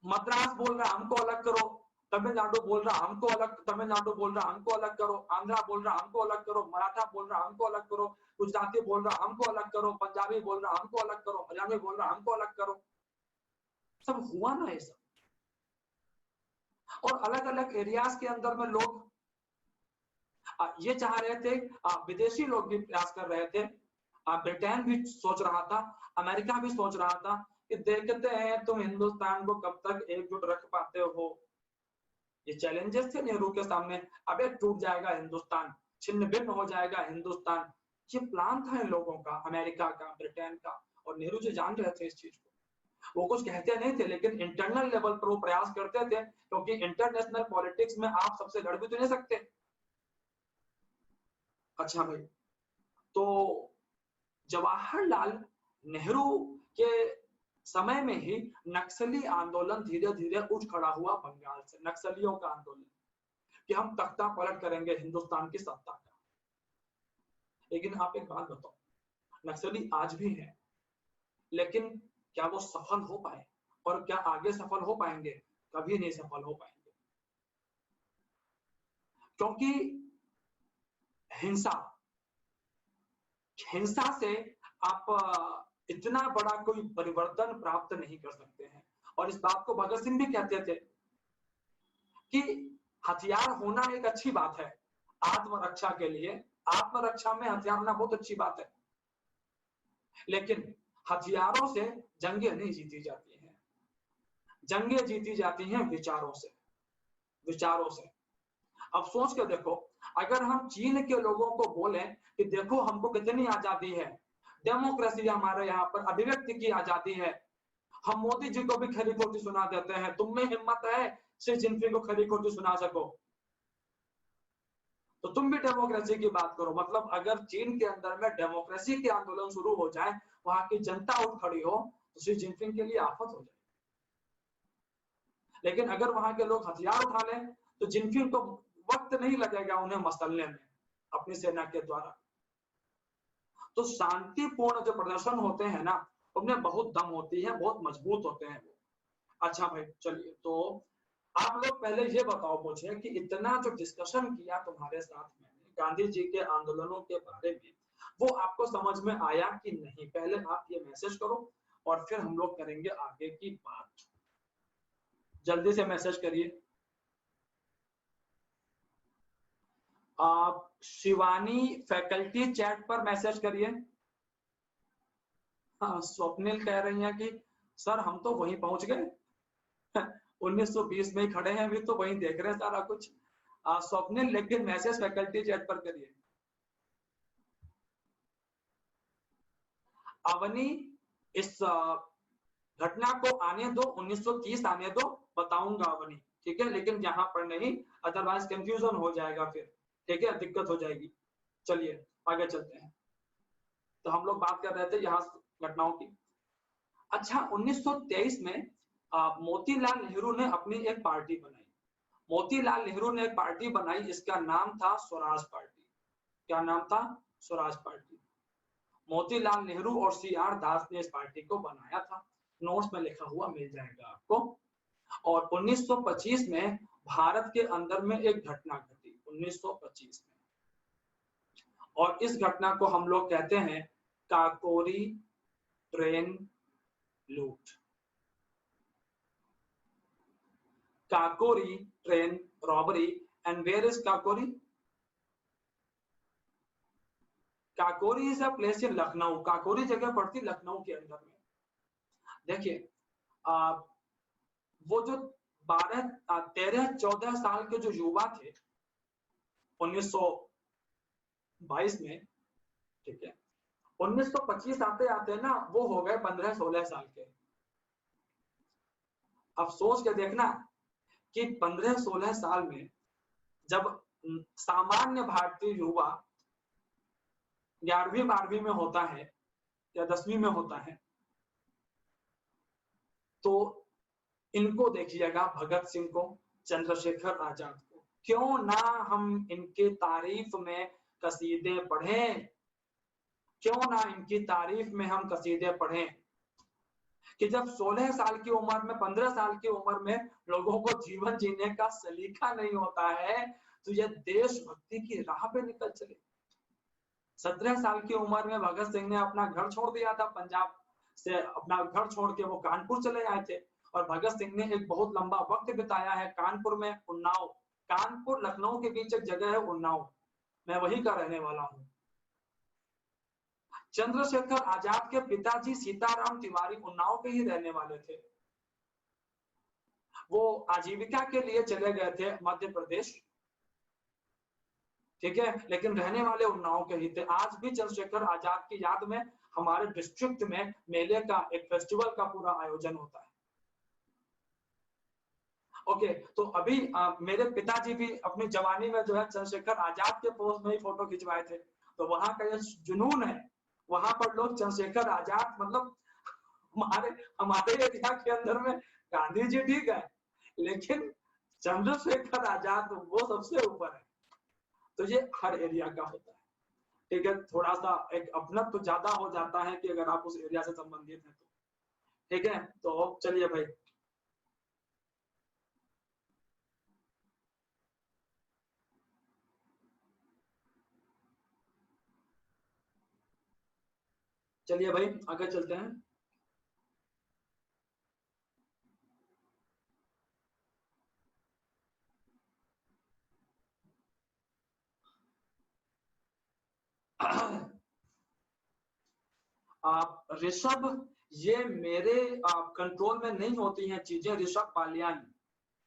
मद्रास बोल रहा हमको अलग करो, तमिलनाडु बोल रहा हमको अलग, तमिलनाडु बोल रहा हमको अलग करो, आंध्रा बोल रहा हमको अलग करो, मराठा बोल रहा हमको अलग करो, गुजराती बोल रहा हमको अलग करो, पंजाबी बोल रहा हमको अलग करो, हरियाणवी बोल रहा हमको अलग करो। सब हुआ ना ये सब। और अलग अलग एरियाज के अंदर में लोग ये चाह रहे थे, विदेशी लोग भी प्रयास कर रहे थे, ब्रिटेन भी सोच रहा था, अमेरिका भी सोच रहा था कि देखते हैं तुम हिंदुस्तान को कब तक एकजुट रख पाते हो। ये चैलेंजेस थे नेहरू के सामने। अबे टूट जाएगा हिंदुस्तान, छिन्न भिन्न हो जाएगा हिंदुस्तान। ये प्लान था इन लोगों का, अमेरिका का, ब्रिटेन का, और नेहरू जी जान रहे थे इस चीज को। वो कुछ कहते नहीं थे लेकिन इंटरनल लेवल पर वो प्रयास करते थे, क्योंकि इंटरनेशनल पॉलिटिक्स में आप सबसे लड़ भी तो नहीं सकते। अच्छा भाई, तो जवाहरलाल नेहरू के समय में ही नक्सली आंदोलन धीरे धीरे उठ खड़ा हुआ बंगाल से, नक्सलियों का आंदोलन कि हम तख्ता पलट करेंगे हिंदुस्तान की सत्ता का। लेकिन आप एक बात बताओ, नक्सली आज भी हैं, लेकिन क्या वो सफल हो पाए? और क्या आगे सफल हो पाएंगे? कभी नहीं सफल हो पाएंगे, क्योंकि हिंसा से आप इतना बड़ा कोई परिवर्तन प्राप्त नहीं कर सकते हैं। और इस बात को भगत सिंह भी कहते थे कि हथियार होना एक अच्छी बात है आत्मरक्षा के लिए, आत्मरक्षा में हथियार होना बहुत अच्छी बात है, लेकिन हथियारों से जंगें नहीं जीती जाती हैं। जंगें जीती जाती हैं विचारों से, विचारों से। अब सोच के देखो, अगर हम चीन के लोगों को बोलें कि देखो हमको कितनी आजादी है, डेमोक्रेसी हमारे यहाँ पर, अभिव्यक्ति की आजादी है, हम मोदी जी को भी खरी खोटी सुना देते हैं, तुम में हिम्मत है शी जिनपिंग को खरी खोटी सुना सको, तो तुम भी डेमोक्रेसी की बात करो। मतलब अगर चीन के अंदर में डेमोक्रेसी के आंदोलन शुरू हो जाए, वहां की जनता उठ खड़ी हो, तो शी जिनपिंग के लिए आफत हो जाए। लेकिन अगर वहां के लोग हथियार उठा लें तो जिनपिंग को वक्त नहीं लगेगा उन्हें मसलने में अपनी सेना के द्वारा। तो शांतिपूर्ण जो प्रदर्शन होते हैं ना, उनमें बहुत दम होती है, बहुत मजबूत होते हैं वो। अच्छा भाई चलिए, तो आप लोग पहले ये बताओ मुझे कि इतना जो डिस्कशन किया तुम्हारे साथ मैंने गांधी जी के आंदोलनों के बारे में, वो आपको समझ में आया कि नहीं? पहले आप ये मैसेज करो और फिर हम लोग करेंगे आगे की बात। जल्दी से मैसेज करिए। आप शिवानी फैकल्टी चैट पर मैसेज करिए। हाँ, स्वप्निल कह रही हैं कि सर हम तो वहीं पहुंच गए 1920 में ही खड़े हैं, अभी तो वहीं देख रहे हैं सारा कुछ। स्वप्निल लेकिन मैसेज फैकल्टी चैट पर करिए। अवनी, इस घटना को आने दो, 1930 आने दो, बताऊंगा अवनी, ठीक है, लेकिन यहाँ पर नहीं, अदरवाइज कंफ्यूजन हो जाएगा फिर, ठीक है, दिक्कत हो जाएगी। चलिए आगे चलते हैं। तो हम लोग बात कर रहे थे यहाँ घटनाओं की। अच्छा, 1923 में मोतीलाल नेहरू ने अपनी एक पार्टी बनाई। मोतीलाल नेहरू ने एक पार्टी बनाई, इसका नाम था स्वराज पार्टी। क्या नाम था? स्वराज पार्टी। मोतीलाल नेहरू और CR दास ने इस पार्टी को बनाया था, नोट्स में लिखा हुआ मिल जाएगा आपको। और 1925 में भारत के अंदर में एक घटना घटी 1925 में, और इस घटना को हम लोग कहते हैं काकोरी ट्रेन लूट। Kakori train robbery. And where is Kakori? Kakori is a place in Lucknow. Kakori जगह पड़ती लखनऊ के अंदर में। देखिए, वो जो 13-14 साल के जो युवा थे 1922 में, ठीक है, 1925 आते आते ना वो हो गए 15-16 साल के। अब सोच के देखना कि 15-16 साल में जब सामान्य भारतीय युवा 11वीं-12वीं में होता है या 10वीं में होता है, तो इनको देखिएगा, भगत सिंह को, चंद्रशेखर आजाद को, क्यों ना हम इनके तारीफ में कसीदे पढ़ें, क्यों ना इनकी तारीफ में हम कसीदे पढ़ें कि जब 16 साल की उम्र में, 15 साल की उम्र में लोगों को जीवन जीने का सलीका नहीं होता है, तो ये देशभक्ति की राह पे निकल चले। 17 साल की उम्र में भगत सिंह ने अपना घर छोड़ दिया था, पंजाब से अपना घर छोड़ के वो कानपुर चले आए थे, और भगत सिंह ने एक बहुत लंबा वक्त बिताया है कानपुर में। उन्नाव, कानपुर लखनऊ के बीच एक जगह है उन्नाव, मैं वहीं का रहने वाला हूं। चंद्रशेखर आजाद के पिताजी सीताराम तिवारी उन्नाव के ही रहने वाले थे। वो आजीविका के लिए चले गए थे मध्य प्रदेश, ठीक है, लेकिन रहने वाले उन्नाव के ही थे। आज भी चंद्रशेखर आजाद की याद में हमारे डिस्ट्रिक्ट में मेले का, एक फेस्टिवल का पूरा आयोजन होता है। ओके, तो अभी मेरे पिताजी भी अपनी जवानी में जो है चंद्रशेखर आजाद के पोस्ट में ही फोटो खिंचवाए थे, तो वहां का ये जुनून है, वहां पर लोग चंद्रशेखर आजाद, मतलब हमारे एरिया के अंदर में गांधी जी ठीक है, लेकिन चंद्रशेखर आजाद वो सबसे ऊपर है। तो ये हर एरिया का होता है, ठीक है, थोड़ा सा एक अपना तो ज्यादा हो जाता है कि अगर आप उस एरिया से संबंधित हैं तो। ठीक है, तो चलिए भाई। चलिए भाई आगे चलते हैं। आप ऋषभ, ये मेरे कंट्रोल में नहीं होती हैं चीजें ऋषभ बालियान।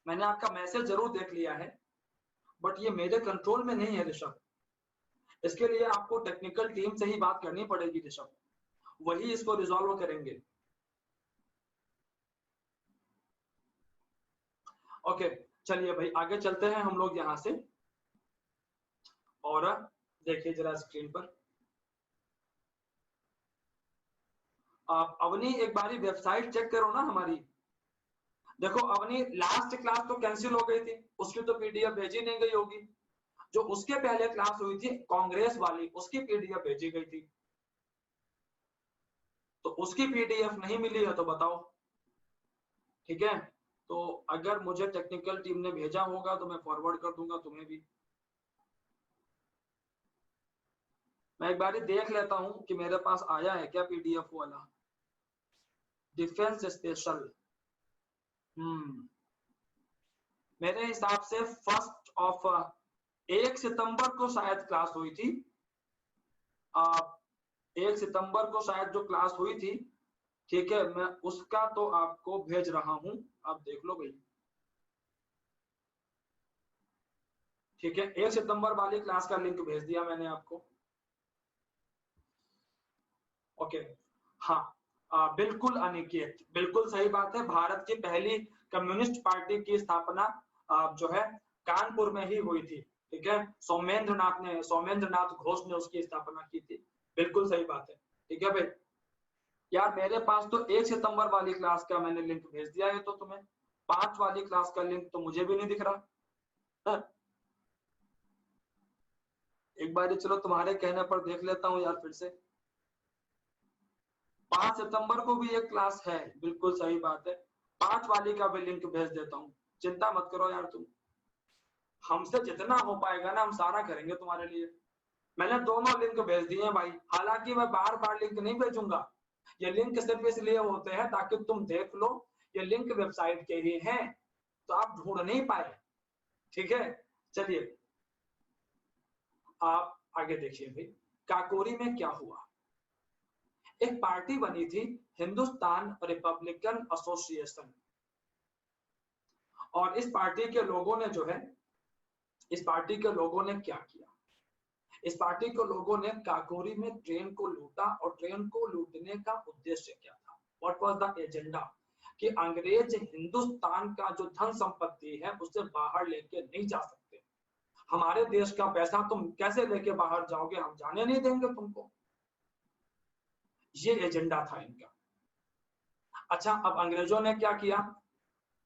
मैंने आपका मैसेज जरूर देख लिया है, बट ये मेरे कंट्रोल में नहीं है ऋषभ। इसके लिए आपको टेक्निकल टीम से ही बात करनी पड़ेगी ऋषभ, वही इसको रिजॉल्व करेंगे। ओके, चलिए भाई आगे चलते हैं हम लोग यहाँ से। और देखिए जरा स्क्रीन पर, आप अवनी एक बारी वेबसाइट चेक करो ना हमारी। देखो अवनी, लास्ट क्लास तो कैंसिल हो गई थी, उसकी तो पीडीएफ भेजी नहीं गई होगी। जो उसके पहले क्लास हुई थी कांग्रेस वाली, उसकी पीडीएफ भेजी गई थी, तो उसकी पीडीएफ नहीं मिली है तो बताओ। ठीक है, तो अगर मुझे टेक्निकल टीम ने भेजा होगा तो मैं फॉरवर्ड कर दूंगा तुम्हें भी। मैं एक बार देख लेता हूं कि मेरे पास आया है क्या पीडीएफ वाला, डिफेंस स्पेशल। मेरे हिसाब से 1 सितंबर को शायद क्लास हुई थी। 1 सितंबर को शायद जो क्लास हुई थी, ठीक है, मैं उसका तो आपको भेज रहा हूं, आप देख लो भाई। ठीक है, 1 सितंबर वाली क्लास का लिंक भेज दिया मैंने आपको। ओके, हाँ, बिल्कुल अनिकेत, बिल्कुल सही बात है। भारत की पहली कम्युनिस्ट पार्टी की स्थापना जो है कानपुर में ही हुई थी। ठीक है, सौमेंद्र नाथ घोष ने उसकी स्थापना की थी। बिल्कुल सही बात है। ठीक है भाई, यार मेरे पास तो 1 सितंबर वाली क्लास का मैंने लिंक भेज दिया है, तो तुम्हें 5 वाली क्लास का लिंक तो मुझे भी नहीं दिख रहा है। एक बार चलो तुम्हारे कहने पर देख लेता हूँ यार फिर से। 5 सितंबर को भी एक क्लास है, बिल्कुल सही बात है। 5 वाली का भी लिंक भेज देता हूँ, चिंता मत करो यार तुम। हमसे जितना हो पाएगा ना हम सारा करेंगे तुम्हारे लिए। मैंने दोनों लिंक भेज दिए हैं भाई, हालांकि मैं बार बार लिंक नहीं भेजूंगा। ये लिंक सिर्फ इसलिए होते हैं ताकि तुम देख लो, ये लिंक वेबसाइट के ही हैं, तो आप ढूंढ नहीं पाए। ठीक है, चलिए आप आगे देखिए भाई। काकोरी में क्या हुआ, एक पार्टी बनी थी, हिंदुस्तान रिपब्लिकन एसोसिएशन। और इस पार्टी के लोगों ने जो है, इस पार्टी के लोगों ने क्या किया, इस पार्टी के लोगों ने काकोरी में ट्रेन को लूटा। और ट्रेन को लूटने का उद्देश्य क्या था, व्हाट वाज द एजेंडा, कि अंग्रेज हिंदुस्तान का जो धन संपत्ति है उसे बाहर लेके नहीं जा सकते। हमारे देश का पैसा तुम कैसे लेके बाहर जाओगे, हम जाने नहीं देंगे तुमको। ये एजेंडा था इनका। अच्छा, अब अंग्रेजों ने क्या किया,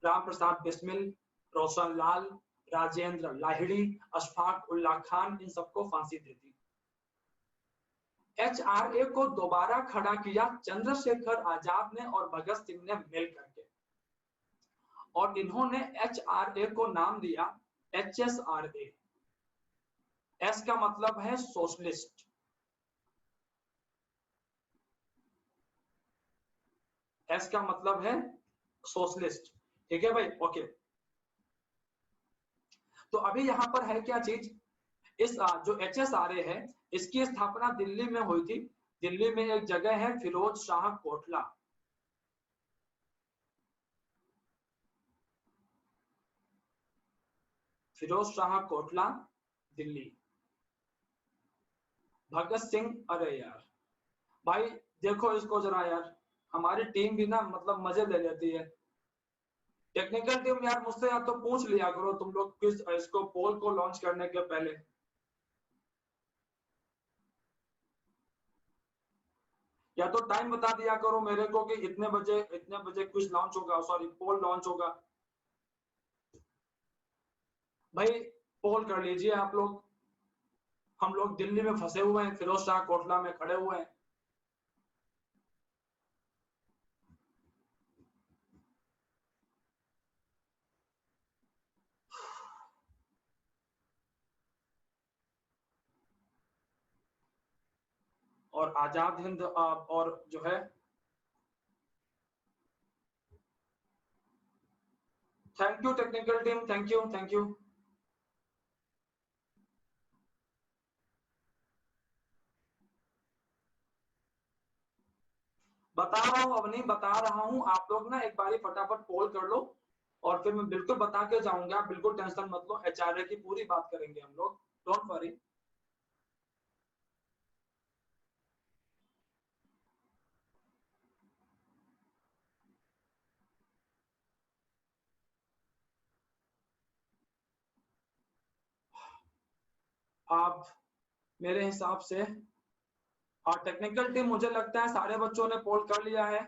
राम प्रसाद बिस्मिल, रोशन लाल, राजेंद्र लाहिड़ी, अशफाक उल्लाह खान, इन सबको फांसी दे दी। एचआरए को दोबारा खड़ा किया चंद्रशेखर आजाद ने और भगत सिंह ने मिल करके। और इन्होंने एचआरए को नाम दिया एचएसआरए। एस का मतलब है सोशलिस्ट, एस का मतलब है सोशलिस्ट। ठीक है भाई, ओके। तो अभी यहां पर है क्या चीज, इस जो एचएसआरए है, इसकी स्थापना दिल्ली में हुई थी। दिल्ली में एक जगह है फिरोज शाह कोटला। फिरोज शाह कोटला, दिल्ली। भगत सिंह, अरे यार भाई देखो इसको जरा यार, हमारी टीम भी ना मतलब मजे ले लेती है। टेक्निकल टीम यार मुझसे या तो पूछ लिया करो तुम लोग किस इसको पोल को लॉन्च करने के पहले, या तो टाइम बता दिया करो मेरे को कि इतने बजे क्विज लॉन्च होगा, सॉरी पोल लॉन्च होगा। भाई पोल कर लीजिए आप लोग। हम लोग दिल्ली में फंसे हुए हैं, फिरोज शाह कोटला में खड़े हुए हैं। और आजाद हिंद और जो है thank you technical team, thank you thank you. बता रहा हूं अवनी, बता रहा हूं, आप लोग ना एक बारी फटाफट पोल कर लो और फिर मैं बिल्कुल बता के जाऊंगा, बिल्कुल टेंशन मत लो, एचआरए की पूरी बात करेंगे हम लोग, डोंट वरी। आप मेरे हिसाब से और टेक्निकल टीम मुझे लगता है सारे बच्चों ने पोल कर लिया है।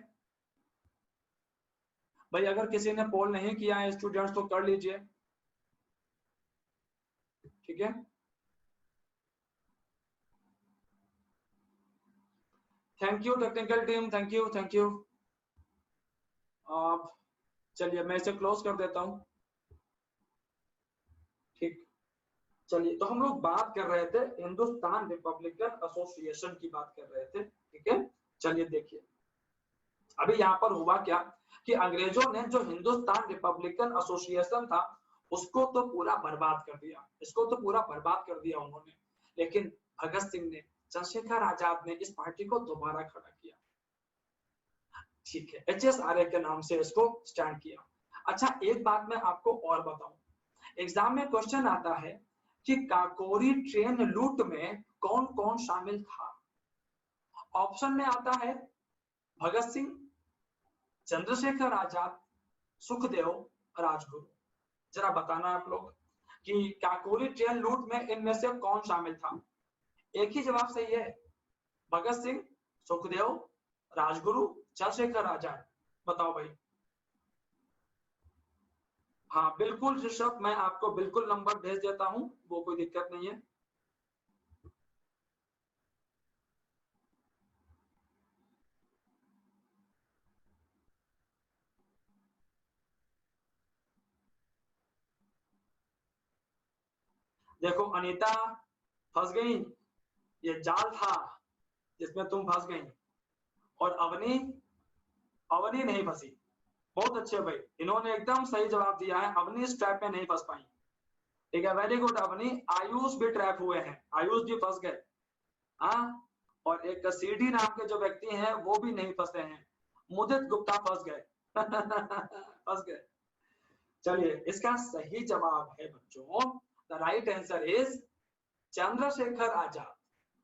भाई अगर किसी ने पोल नहीं किया है स्टूडेंट्स तो कर लीजिए, ठीक है। Thank you technical team, thank you thank you. चलिए मैं इसे क्लोज कर देता हूं, ठीक। चलिए तो हम लोग बात कर रहे थे हिंदुस्तान रिपब्लिकन एसोसिएशन की बात कर रहे थे, ठीक है। चलिए देखिए अभी यहाँ पर हुआ क्या कि अंग्रेजों ने जो हिंदुस्तान रिपब्लिकन एसोसिएशन था उसको तो पूरा बर्बाद कर दिया, इसको तो पूरा बर्बाद कर दिया उन्होंने। लेकिन भगत सिंह ने, चंद्रशेखर आजाद ने इस पार्टी को दोबारा खड़ा किया, ठीक है, HSRA के नाम से इसको स्टैंड किया। अच्छा एक बात मैं आपको और बताऊं, एग्जाम में क्वेश्चन आता है कि काकोरी ट्रेन लूट में कौन कौन शामिल था। ऑप्शन में आता है भगत सिंह, चंद्रशेखर आजाद, सुखदेव, राजगुरु। जरा बताना आप लोग कि काकोरी ट्रेन लूट में इनमें से कौन शामिल था। एक ही जवाब सही है, भगत सिंह, सुखदेव, राजगुरु, चंद्रशेखर आजाद। बताओ भाई। हाँ बिल्कुल ऋषभ, मैं आपको बिल्कुल नंबर भेज देता हूं, वो कोई दिक्कत नहीं है। देखो अनीता फंस गई, ये जाल था जिसमें तुम फंस गई। और अवनी, अवनी नहीं फंसी। बहुत अच्छे भाई, इन्होंने एकदम सही जवाब दिया है, अवनी इस ट्रैप में नहीं फंस पाई, ठीक है, वेरी गुड अवनी। आयुष भी ट्रैप हुए हैं, आयुष भी फंस गए, हाँ। और एक सीडी नाम के जो व्यक्ति हैं वो भी नहीं फंसे हैं, मुदित गुप्ता फंस गए फंस गए। चलिए इसका सही जवाब है बच्चों, the right answer is Chandrashekhar Azad.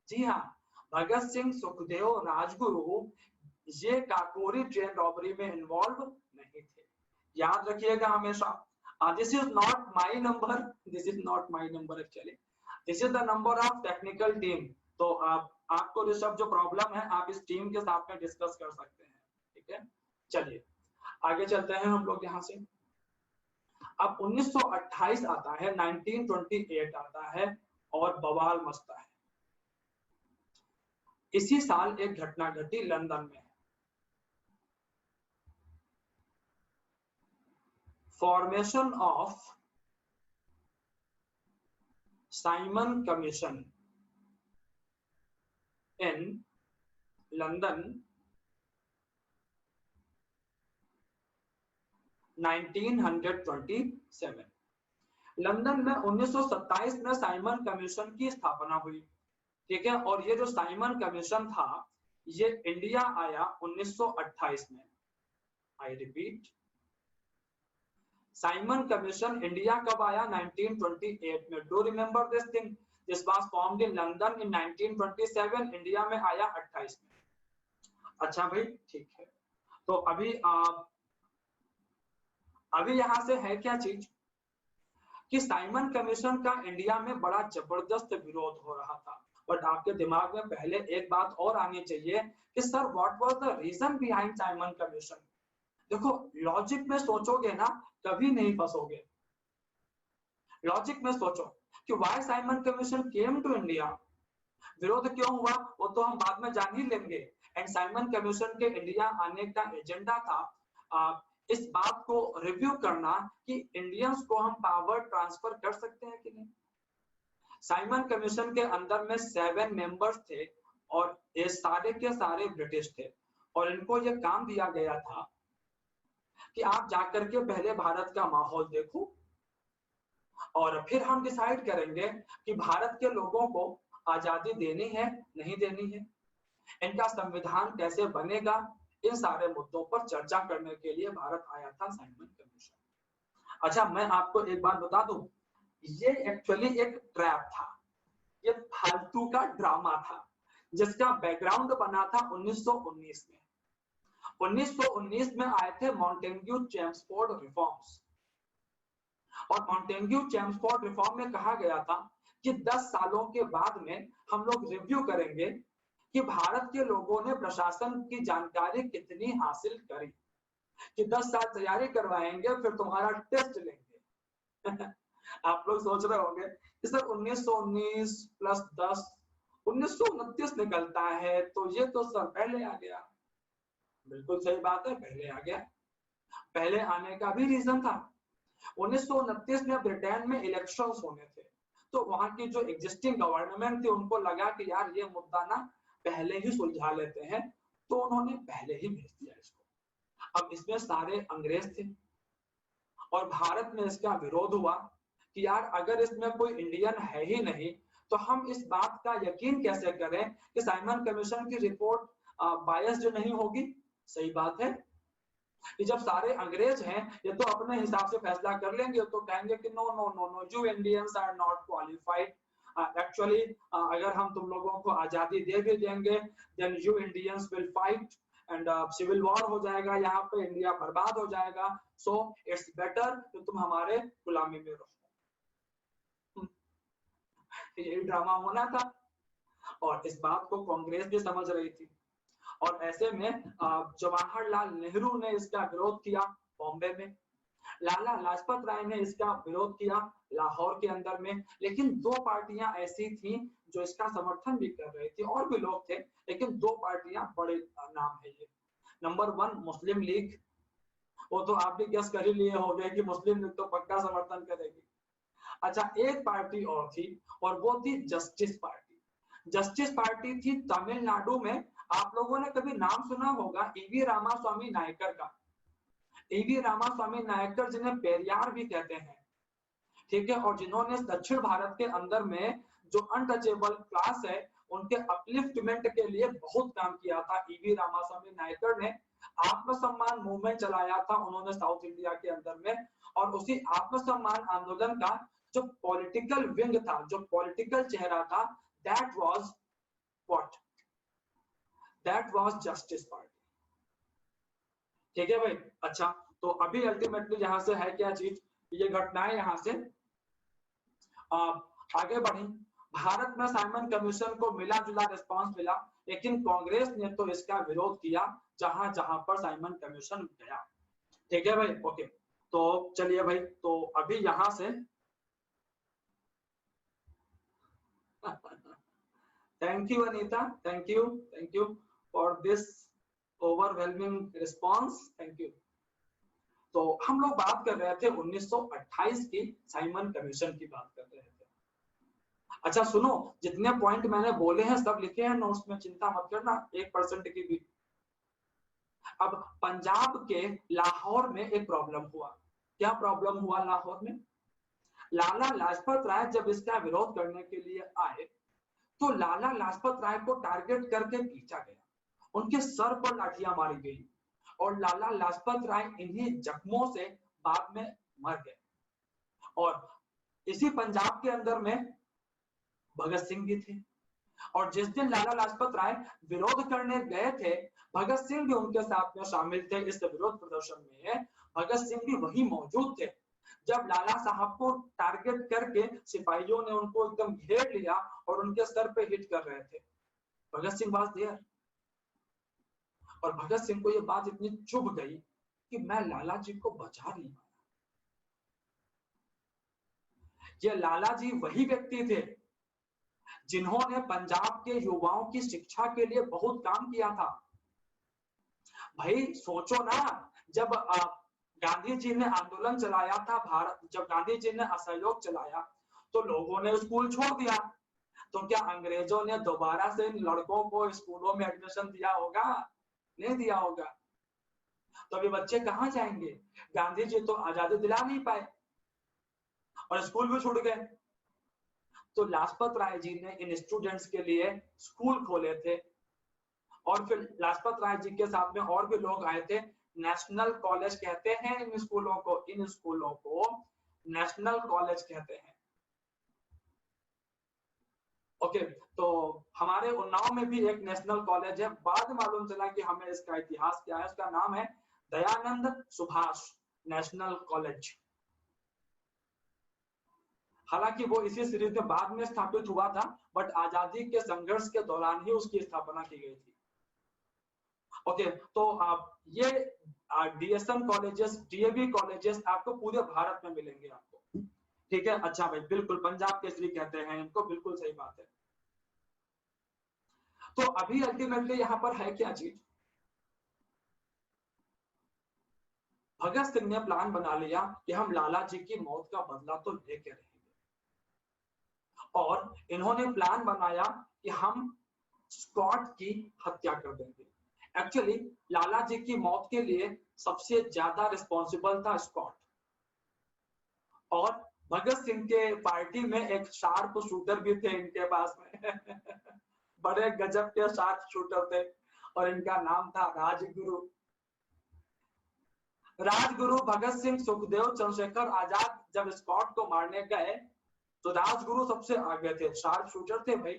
जी हाँ, भगत सिंह, सुखदेव, राजगुरु ये काकोरी ट्रेन रॉबरी में इन्वॉल्व नहीं थे, याद रखिएगा हमेशा। This is not my number, this is not my number actually, this is the number of technical team. तो आपको ऋषभ जो प्रॉब्लम है आप इस टीम के साथ में डिस्कस कर सकते हैं, ठीक है। चलिए आगे चलते हैं हम लोग यहाँ से। अब 1928 आता है, 1928 आता है और बवाल मचता है। इसी साल एक घटना घटी लंदन में, formation of Simon commission in London 1927। London में 1927 में साइमन कमीशन की स्थापना हुई, ठीक है। और ये जो साइमन कमीशन था ये इंडिया आया 1928 में। I repeat, Simon commission India कब आया, 1928 में। Do remember this thing, this was formed in London in 1927, India में आया 28 में। अच्छा भाई ठीक है, तो अभी यहां से है क्या चीज कि साइमन कमीशन का इंडिया में बड़ा जबरदस्त विरोध हो रहा था। बट आपके दिमाग में पहले एक बात और आनी चाहिए कि sir what was the reason behind Simon commission. देखो लॉजिक में सोचोगे ना कभी नहीं फंसोगे, लॉजिक में सोचो कि why Simon commission came to India, विरोध क्यों हुआ वो तो हम बाद में जान ही लेंगे। एंड साइमन कमीशन के इंडिया आने का एजेंडा था इस बात को रिव्यू करना कि इंडियंस को हम पावर ट्रांसफर कर सकते हैं कि नहीं। साइमन कमीशन के अंदर में 7 मेंबर्स थे और ये सारे के सारे ब्रिटिश थे और इनको ये काम दिया गया था कि आप जाकर के पहले भारत का माहौल देखो और फिर हम डिसाइड करेंगे कि भारत के लोगों को आजादी देनी है नहीं देनी है, इनका संविधान कैसे बनेगा, इन सारे मुद्दों पर चर्चा करने के लिए भारत आया था साइमन कमीशन। अच्छा, मैं आपको एक बात बता दूं, ये एक्चुअली एक ट्रैप था, ये फालतू का ड्रामा था जिसका बैकग्राउंड बना था 1919 में। 1919 में आए थे मॉन्टेग्यू चेम्सफोर्ड रिफॉर्म्स और मॉन्टेग्यू चेम्सफोर्ड रिफॉर्म में कहा गया था कि 10 सालों के बाद में हम लोग रिव्यू करेंगे कि भारत के लोगों ने प्रशासन की जानकारी कितनी हासिल करी, कि 10 साल तैयारी करवाएंगे फिर तुम्हारा टेस्ट लेंगे। आप लोग सोच रहे होंगे कि सर 1919 प्लस 10 1929 निकलता है, तो ये तो सर पहले आ गया। बिल्कुल सही बात है, पहले आ गया। पहले आने का भी रीजन था, 1929 में ब्रिटेन में इलेक्शंस होने थे, तो वहां की जो एग्जिस्टिंग गवर्नमेंट थी उनको लगा कि यार ये मुद्दा ना पहले ही सुलझा लेते हैं, तो उन्होंने पहले ही भेज दिया इसको। अब इसमें सारे अंग्रेज थे और भारत में इसका विरोध हुआ कि यार अगर इसमें कोई इंडियन है ही नहीं तो हम इस बात का यकीन कैसे करें कि साइमन कमीशन की रिपोर्ट बायस्ड नहीं होगी। सही बात है कि जब सारे अंग्रेज हैं ये तो अपने हिसाब से फैसला कर लेंगे, तो कहेंगे कि no no no no, you Indians are not qualified. Actually अगर हम तुम लोगों को आजादी दे भी देंगे then you Indians will fight and civil war हो जाएगा, यहाँ पे इंडिया बर्बाद हो जाएगा, सो इट्स बेटर कि तुम हमारे गुलामी में रहो। यही ड्रामा होना था और इस बात को कांग्रेस भी समझ रही थी और ऐसे में जवाहरलाल नेहरू ने इसका विरोध किया बॉम्बे में, लाला लाजपत राय ने इसका विरोध किया लाहौर के अंदर में। लेकिन दो पार्टियां ऐसी थी जो इसका समर्थन भी कर रही थी, और भी लोग थे लेकिन दो पार्टियां बड़े नाम है ये। नंबर 1 मुस्लिम लीग, वो तो आप भी गेस कर ही लिए होंगे कि मुस्लिम लीग तो पक्का समर्थन करेगी। अच्छा, एक पार्टी और थी और वो थी जस्टिस पार्टी। जस्टिस पार्टी थी तमिलनाडु में। आप लोगों ने कभी नाम सुना होगा ईवी रामास्वामी नायकर का। ईवी रामास्वामी नायकर जिन्हें पेरियार भी कहते हैं, ठीक है, और जिन्होंने दक्षिण भारत के अंदर में जो अनटचेबल क्लास है उनके अपलिफ्टमेंट के लिए बहुत काम किया था। ईवी रामास्वामी नायकर ने आत्मसम्मान मूवमेंट चलाया था उन्होंने साउथ इंडिया के अंदर में, और उसी आत्मसम्मान आंदोलन का जो पॉलिटिकल विंग था, जो पॉलिटिकल चेहरा था, that was what, that was justice party. ठीक है भाई। अच्छा, तो अभी अल्टीमेटली यहां से है क्या चीज, ये घटनाएं यहां से आगे बढ़ी। भारत में साइमन कमीशन को मिला जुला रिस्पांस मिला, लेकिन कांग्रेस ने तो इसका विरोध किया जहां जहां पर साइमन कमीशन गया। ठीक है भाई, ओके। तो चलिए भाई, तो अभी यहां से thank you Anita, thank you for this overwhelming response, thank you. तो हम लोग बात कर रहे थे 1928 की साइमन कमीशन की बात कर रहे थे। अच्छा सुनो, जितने पॉइंट मैंने बोले हैं सब लिखे हैं नोट्स में, चिंता मत करना 1% की भी। अब पंजाब के लाहौर में एक प्रॉब्लम हुआ। क्या प्रॉब्लम हुआ लाहौर में? लाला लाजपत राय जब इसका विरोध करने के लिए आए तो लाला लाजपत राय को टारगेट करके पीटा गया, उनके सर पर लाठियां मारी गई और लाला लाजपत राय इन्हीं जख्मों से बाद में मर गए। और इसी पंजाब के अंदर में भगत सिंह भी थे, और जिस दिन लाला लाजपत राय विरोध करने गए थे भगत सिंह भी उनके साथ में शामिल थे इस विरोध प्रदर्शन में। भगत सिंह भी वही मौजूद थे जब लाला साहब को टारगेट करके सिपाहियों ने उनको एकदम घेर लिया और उनके सर पे हिट कर रहे थे। भगत सिंह वाज देयर, और भगत सिंह को ये बात इतनी चुभ गई कि मैं लाला जी को बचा नहीं पाया। ये लाला जी वही व्यक्ति थे जिन्होंने पंजाब के युवाओं की शिक्षा के लिए बहुत काम किया था। भाई सोचो ना, जब गांधी जी ने आंदोलन चलाया था भारत, जब गांधी जी ने असहयोग चलाया तो लोगों ने स्कूल छोड़ दिया, तो क्या अंग्रेजों ने दोबारा से इन लड़कों को स्कूलों में एडमिशन दिया होगा? नहीं दिया होगा। तो अभी बच्चे कहाँ जाएंगे? गांधी जी तो आजादी दिला नहीं पाए और स्कूल भी छूट गए। तो लाजपत राय जी ने इन स्टूडेंट्स के लिए स्कूल खोले थे और फिर लाजपत राय जी के साथ में और भी लोग आए थे। नेशनल कॉलेज कहते हैं इन स्कूलों को नेशनल कॉलेज कहते हैं। ओके, तो हमारे उन्नाव में भी एक नेशनल कॉलेज है। बाद में मालूम चला कि हमें इसका इतिहास क्या है। उसका नाम है दयानंद सुभाष नेशनल कॉलेज। हालांकि वो इसी सीरीज में बाद में स्थापित हुआ था, बट आजादी के संघर्ष के दौरान ही उसकी स्थापना की गई थी। ओके, तो ये डीएसएम कॉलेजेस, डीएवी कॉलेजेस आपको पूरे भारत में मिलेंगे आपको। ठीक है, अच्छा भाई, बिल्कुल पंजाब केसरी कहते हैं इनको, बिल्कुल सही बात है। तो अभी अल्टीमेटली यहाँ पर है क्या चीज? भगत सिंह ने प्लान बना लिया कि हम लाला जी की मौत का बदला तो लेके रहेंगे, और इन्होंने प्लान बनाया कि हम स्कॉट की हत्या कर देंगे। एक्चुअली लाला जी की मौत के लिए सबसे ज्यादा रिस्पॉन्सिबल था स्कॉट, और भगत सिंह के पार्टी में एक शार्प शूटर भी थे इनके पास में बड़े गजब के शार्प शूटर थे, और इनका नाम था राजगुरु। राजगुरु भगत सिंह, सुखदेव, चंद्रशेखर आजाद जब स्कॉट को मारने गए तो राजगुरु सबसे आगे थे। शार्प शूटर थे भाई,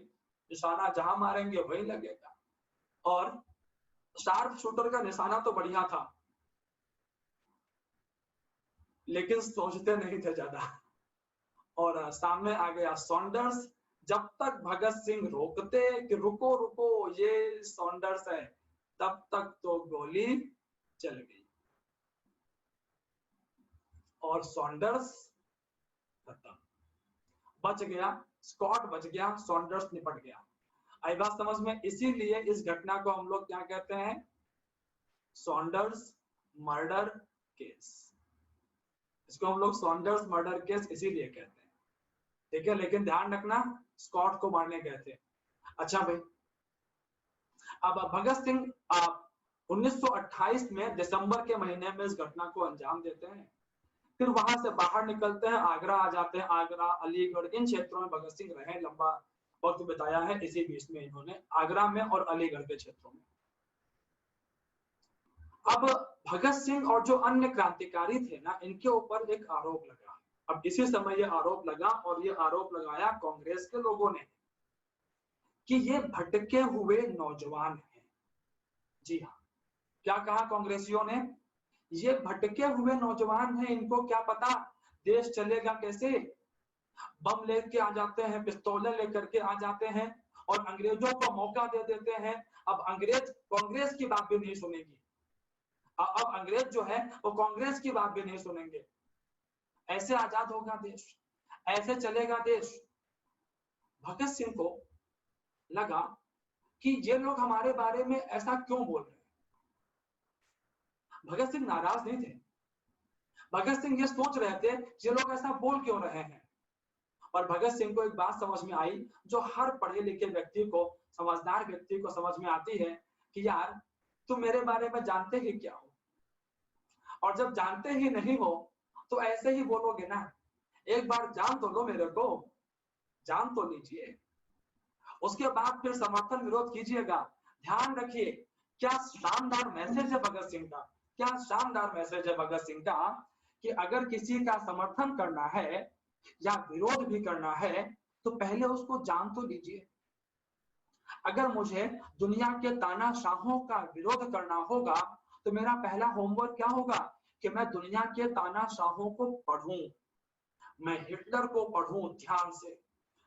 निशाना जहां मारेंगे वही लगेगा, और शार्प शूटर का निशाना तो बढ़िया था, लेकिन सोचते नहीं थे ज्यादा। और सामने आ गया सॉन्डर्स। जब तक भगत सिंह रोकते कि रुको रुको ये सॉन्डर्स है, तब तक तो गोली चल गई, और सॉन्डर्स खत्म, बच गया। स्कॉट बच गया, सॉन्डर्स निपट गया। आई बात समझ में? इसीलिए इस घटना को हम लोग क्या कहते हैं? Saunders murder case. इसको हम लोग सॉन्डर्स मर्डर केस इसीलिए कहते हैं, ठीक है। लेकिन ध्यान रखना, स्कॉट को मारने गए थे। अच्छा भाई, अब भगत सिंह 1928 में दिसंबर के महीने में इस घटना को अंजाम देते हैं। फिर वहां से बाहर निकलते हैं, आगरा आ जाते हैं। आगरा, अलीगढ़, इन क्षेत्रों में भगत सिंह रहे, लंबा वक्त बिताया है इसी बीच में इन्होंने, आगरा में और अलीगढ़ के क्षेत्रों में। अब भगत सिंह और जो अन्य क्रांतिकारी थे ना, इनके ऊपर एक आरोप लगा। अब इसी समय ये आरोप लगा, और ये आरोप लगाया कांग्रेस के लोगों ने कि ये भटके हुए नौजवान हैं। जी हाँ, क्या कहा कांग्रेसियों ने? ये भटके हुए नौजवान हैं, इनको क्या पता देश चलेगा कैसे। बम लेके आ जाते हैं, पिस्तौलें लेकर के आ जाते हैं, और अंग्रेजों को मौका दे देते हैं। अब अंग्रेज कांग्रेस की बात भी नहीं सुनेगी। अब अंग्रेज जो है वो कांग्रेस की बात भी नहीं सुनेंगे। ऐसे आजाद होगा देश, ऐसे चलेगा देश। भगत सिंह को लगा कि ये लोग हमारे बारे में ऐसा क्यों बोल रहे हैं। भगत सिंह नाराज नहीं थे, भगत सिंह ये सोच रहे थे ये लोग ऐसा बोल क्यों रहे हैं। और भगत सिंह को एक बात समझ में आई, जो हर पढ़े लिखे व्यक्ति को, समझदार व्यक्ति को समझ में आती है, कि यार तुम मेरे बारे में जानते ही क्या हो, और जब जानते ही नहीं हो तो ऐसे ही बोलोगे ना। एक बार जान तो लो मेरे को, जान तो लीजिए, उसके बाद फिर समर्थन विरोध कीजिएगा। ध्यान रखिए, क्या शानदार मैसेज है भगत सिंह का, क्या शानदार मैसेज है भगत सिंह का, कि अगर किसी का समर्थन करना है या विरोध भी करना है तो पहले उसको जान तो लीजिए। अगर मुझे दुनिया के तानाशाहों का विरोध करना होगा तो मेरा पहला होमवर्क क्या होगा, कि मैं दुनिया के तानाशाहों को पढ़ूं। मैं हिटलर को पढ़ूं ध्यान से,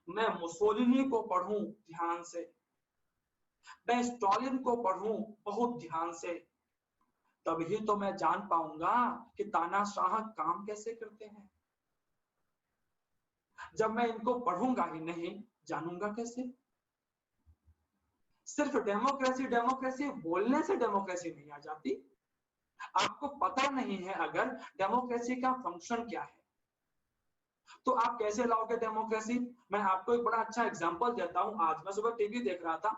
मैं मुसोलिनी को पढ़ूं ध्यान से, मैं स्टालिन को पढ़ूं बहुत ध्यान से। तभी तो मैं जान पाऊंगा कि तानाशाह काम कैसे करते हैं। जब मैं इनको पढ़ूंगा ही नहीं, जानूंगा कैसे। सिर्फ डेमोक्रेसी डेमोक्रेसी बोलने से डेमोक्रेसी नहीं आ जाती। आपको पता नहीं है अगर डेमोक्रेसी का फंक्शन क्या है, तो आप कैसे लाओगे डेमोक्रेसी? मैं आपको एक बड़ा अच्छा एग्जांपल देता हूं। आज मैं सुबह टीवी देख रहा था,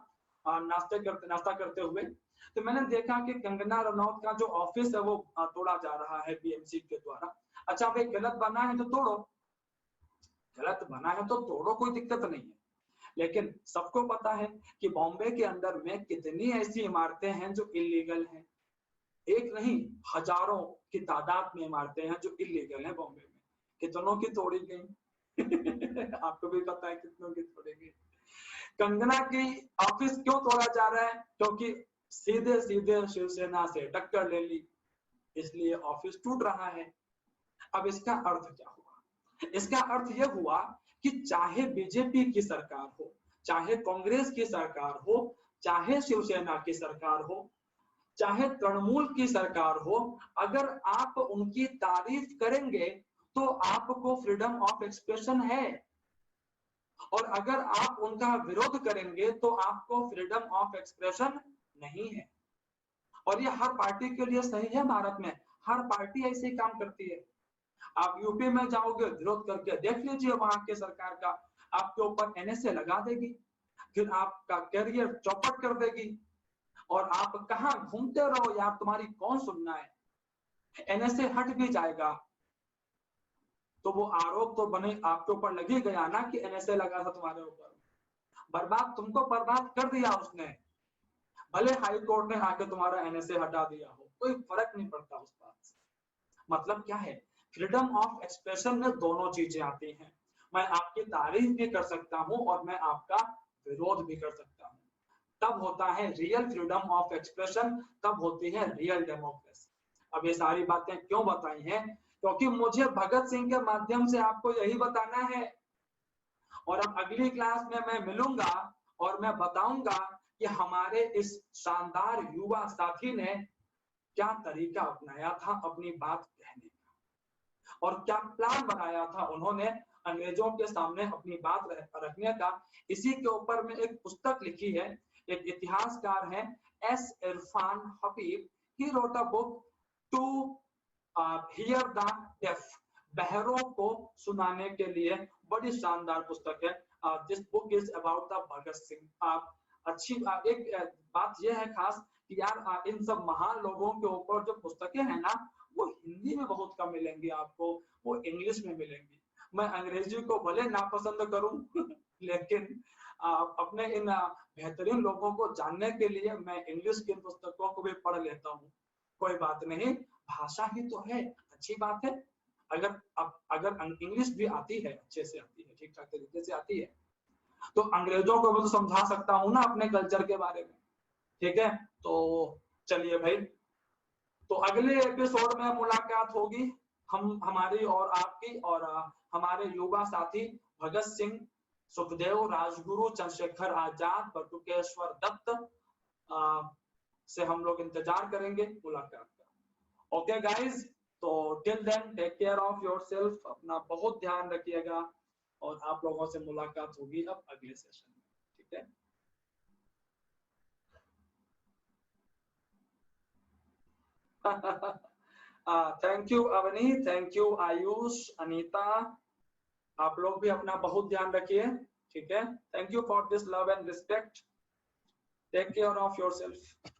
नाश्ता करते हुए, तो मैंने देखा कि कंगना रनौत का जो ऑफिस है वो तोड़ा जा रहा है बीएमसी के द्वारा। अच्छा भाई, गलत बना है तो तोड़ो, गलत बना है तो तोड़ो, कोई दिक्कत नहीं है। लेकिन सबको पता है कि बॉम्बे के अंदर में कितनी ऐसी इमारतें हैं जो इलीगल हैं। एक नहीं, हजारों की तादाद में इमारतें हैं जो इलीगल हैं बॉम्बे में। कितनों की तोड़ी गई आपको भी पता है कितनों की तोड़ी गई। कंगना की ऑफिस क्यों तोड़ा जा रहा है? क्योंकि सीधे सीधे शिवसेना से टक्कर ले ली, इसलिए ऑफिस टूट रहा है। अब इसका अर्थ क्या हुआ? इसका अर्थ यह हुआ कि चाहे बीजेपी की सरकार हो, चाहे कांग्रेस की सरकार हो, चाहे शिवसेना की सरकार हो, चाहे तृणमूल की सरकार हो, अगर आप उनकी तारीफ करेंगे तो आपको फ्रीडम ऑफ एक्सप्रेशन है, और अगर आप उनका विरोध करेंगे तो आपको फ्रीडम ऑफ एक्सप्रेशन नहीं है। और ये हर पार्टी के लिए सही है। भारत में हर पार्टी ऐसे ही काम करती है। आप यूपी में जाओगे, विरोध करके देख लीजिए, वहां के सरकार का आपके ऊपर एनएसए लगा देगी, फिर आपका कैरियर चौपट कर देगी, और आप कहां घूमते रहो यार, तुम्हारी कौन सुनना है। एनएसए हट भी जाएगा तो वो आरोप तो बने आपके ऊपर लग ही गया ना कि एनएसए लगा था तुम्हारे ऊपर। बर्बाद, तुमको बर्बाद कर दिया उसने। भले हाई कोर्ट ने आके तुम्हारा एनएसए हटा दिया हो, कोई फर्क नहीं पड़ता उस बात से। मतलब क्या है, फ्रीडम ऑफ एक्सप्रेशन में दोनों चीजें आती हैं। मैं आपकी तारीफ भी कर सकता हूं और मैं आपका विरोध भी कर सकता हूं। तब होता है रियल फ्रीडम ऑफ एक्सप्रेशन, तब होती है रियल डेमोक्रेसी। अब ये सारी बातें क्यों बताई हैं? क्योंकि मुझे भगत सिंह के माध्यम से आपको यही बताना है। और अब अगली क्लास में मैं मिलूंगा और मैं बताऊंगा कि हमारे इस शानदार युवा साथी ने क्या तरीका अपनाया था अपनी बात कहने का, और क्या प्लान बनाया था उन्होंने अंग्रेजों के सामने अपनी बात रखने का। इसी के ऊपर में एक पुस्तक लिखी है, एक इतिहासकार है S Irfan Habib. He wrote a book to hear the deaf, बहरों को सुनाने के लिए। बड़ी शानदार पुस्तक है। This book is about the Bhagat Singh. आप अच्छी एक बात यह है खास कि यार इन सब महान लोगों के ऊपर जो पुस्तकें हैं ना, वो हिंदी में बहुत कम मिलेंगी आपको, वो इंग्लिश में मिलेंगी। मैं अंग्रेजी को भले नापसंद करूं लेकिन अपने इन बेहतरीन लोगों को जानने के लिए मैं इंग्लिश की पुस्तकों को भी पढ़ लेता हूं। कोई बात नहीं, भाषा ही तो है, अच्छी बात है। अगर इंग्लिश भी आती है, अच्छे से आती है, ठीक ठाक तरीके से आती है, तो अंग्रेजों को भी तो समझा सकता हूं ना अपने कल्चर के बारे में। ठीक है, तो चलिए भाई, तो अगले एपिसोड में मुलाकात होगी हमारी और आपकी, और हमारे युवा साथी भगत सिंह, सुखदेव, राजगुरु, चंद्रशेखर आजाद, बटुकेश्वर दत्त से हम लोग इंतजार करेंगे मुलाकात का। ओके गाइज, तो till then take care of yourself, अपना बहुत ध्यान रखिएगा, और आप लोगों से मुलाकात होगी अब अगले सेशन में। ठीक है, thank you Avni, thank you Aayush, Anita, आप लोग भी अपना बहुत ध्यान रखिए। ठीक है, thank you for this love and respect, take care of yourself.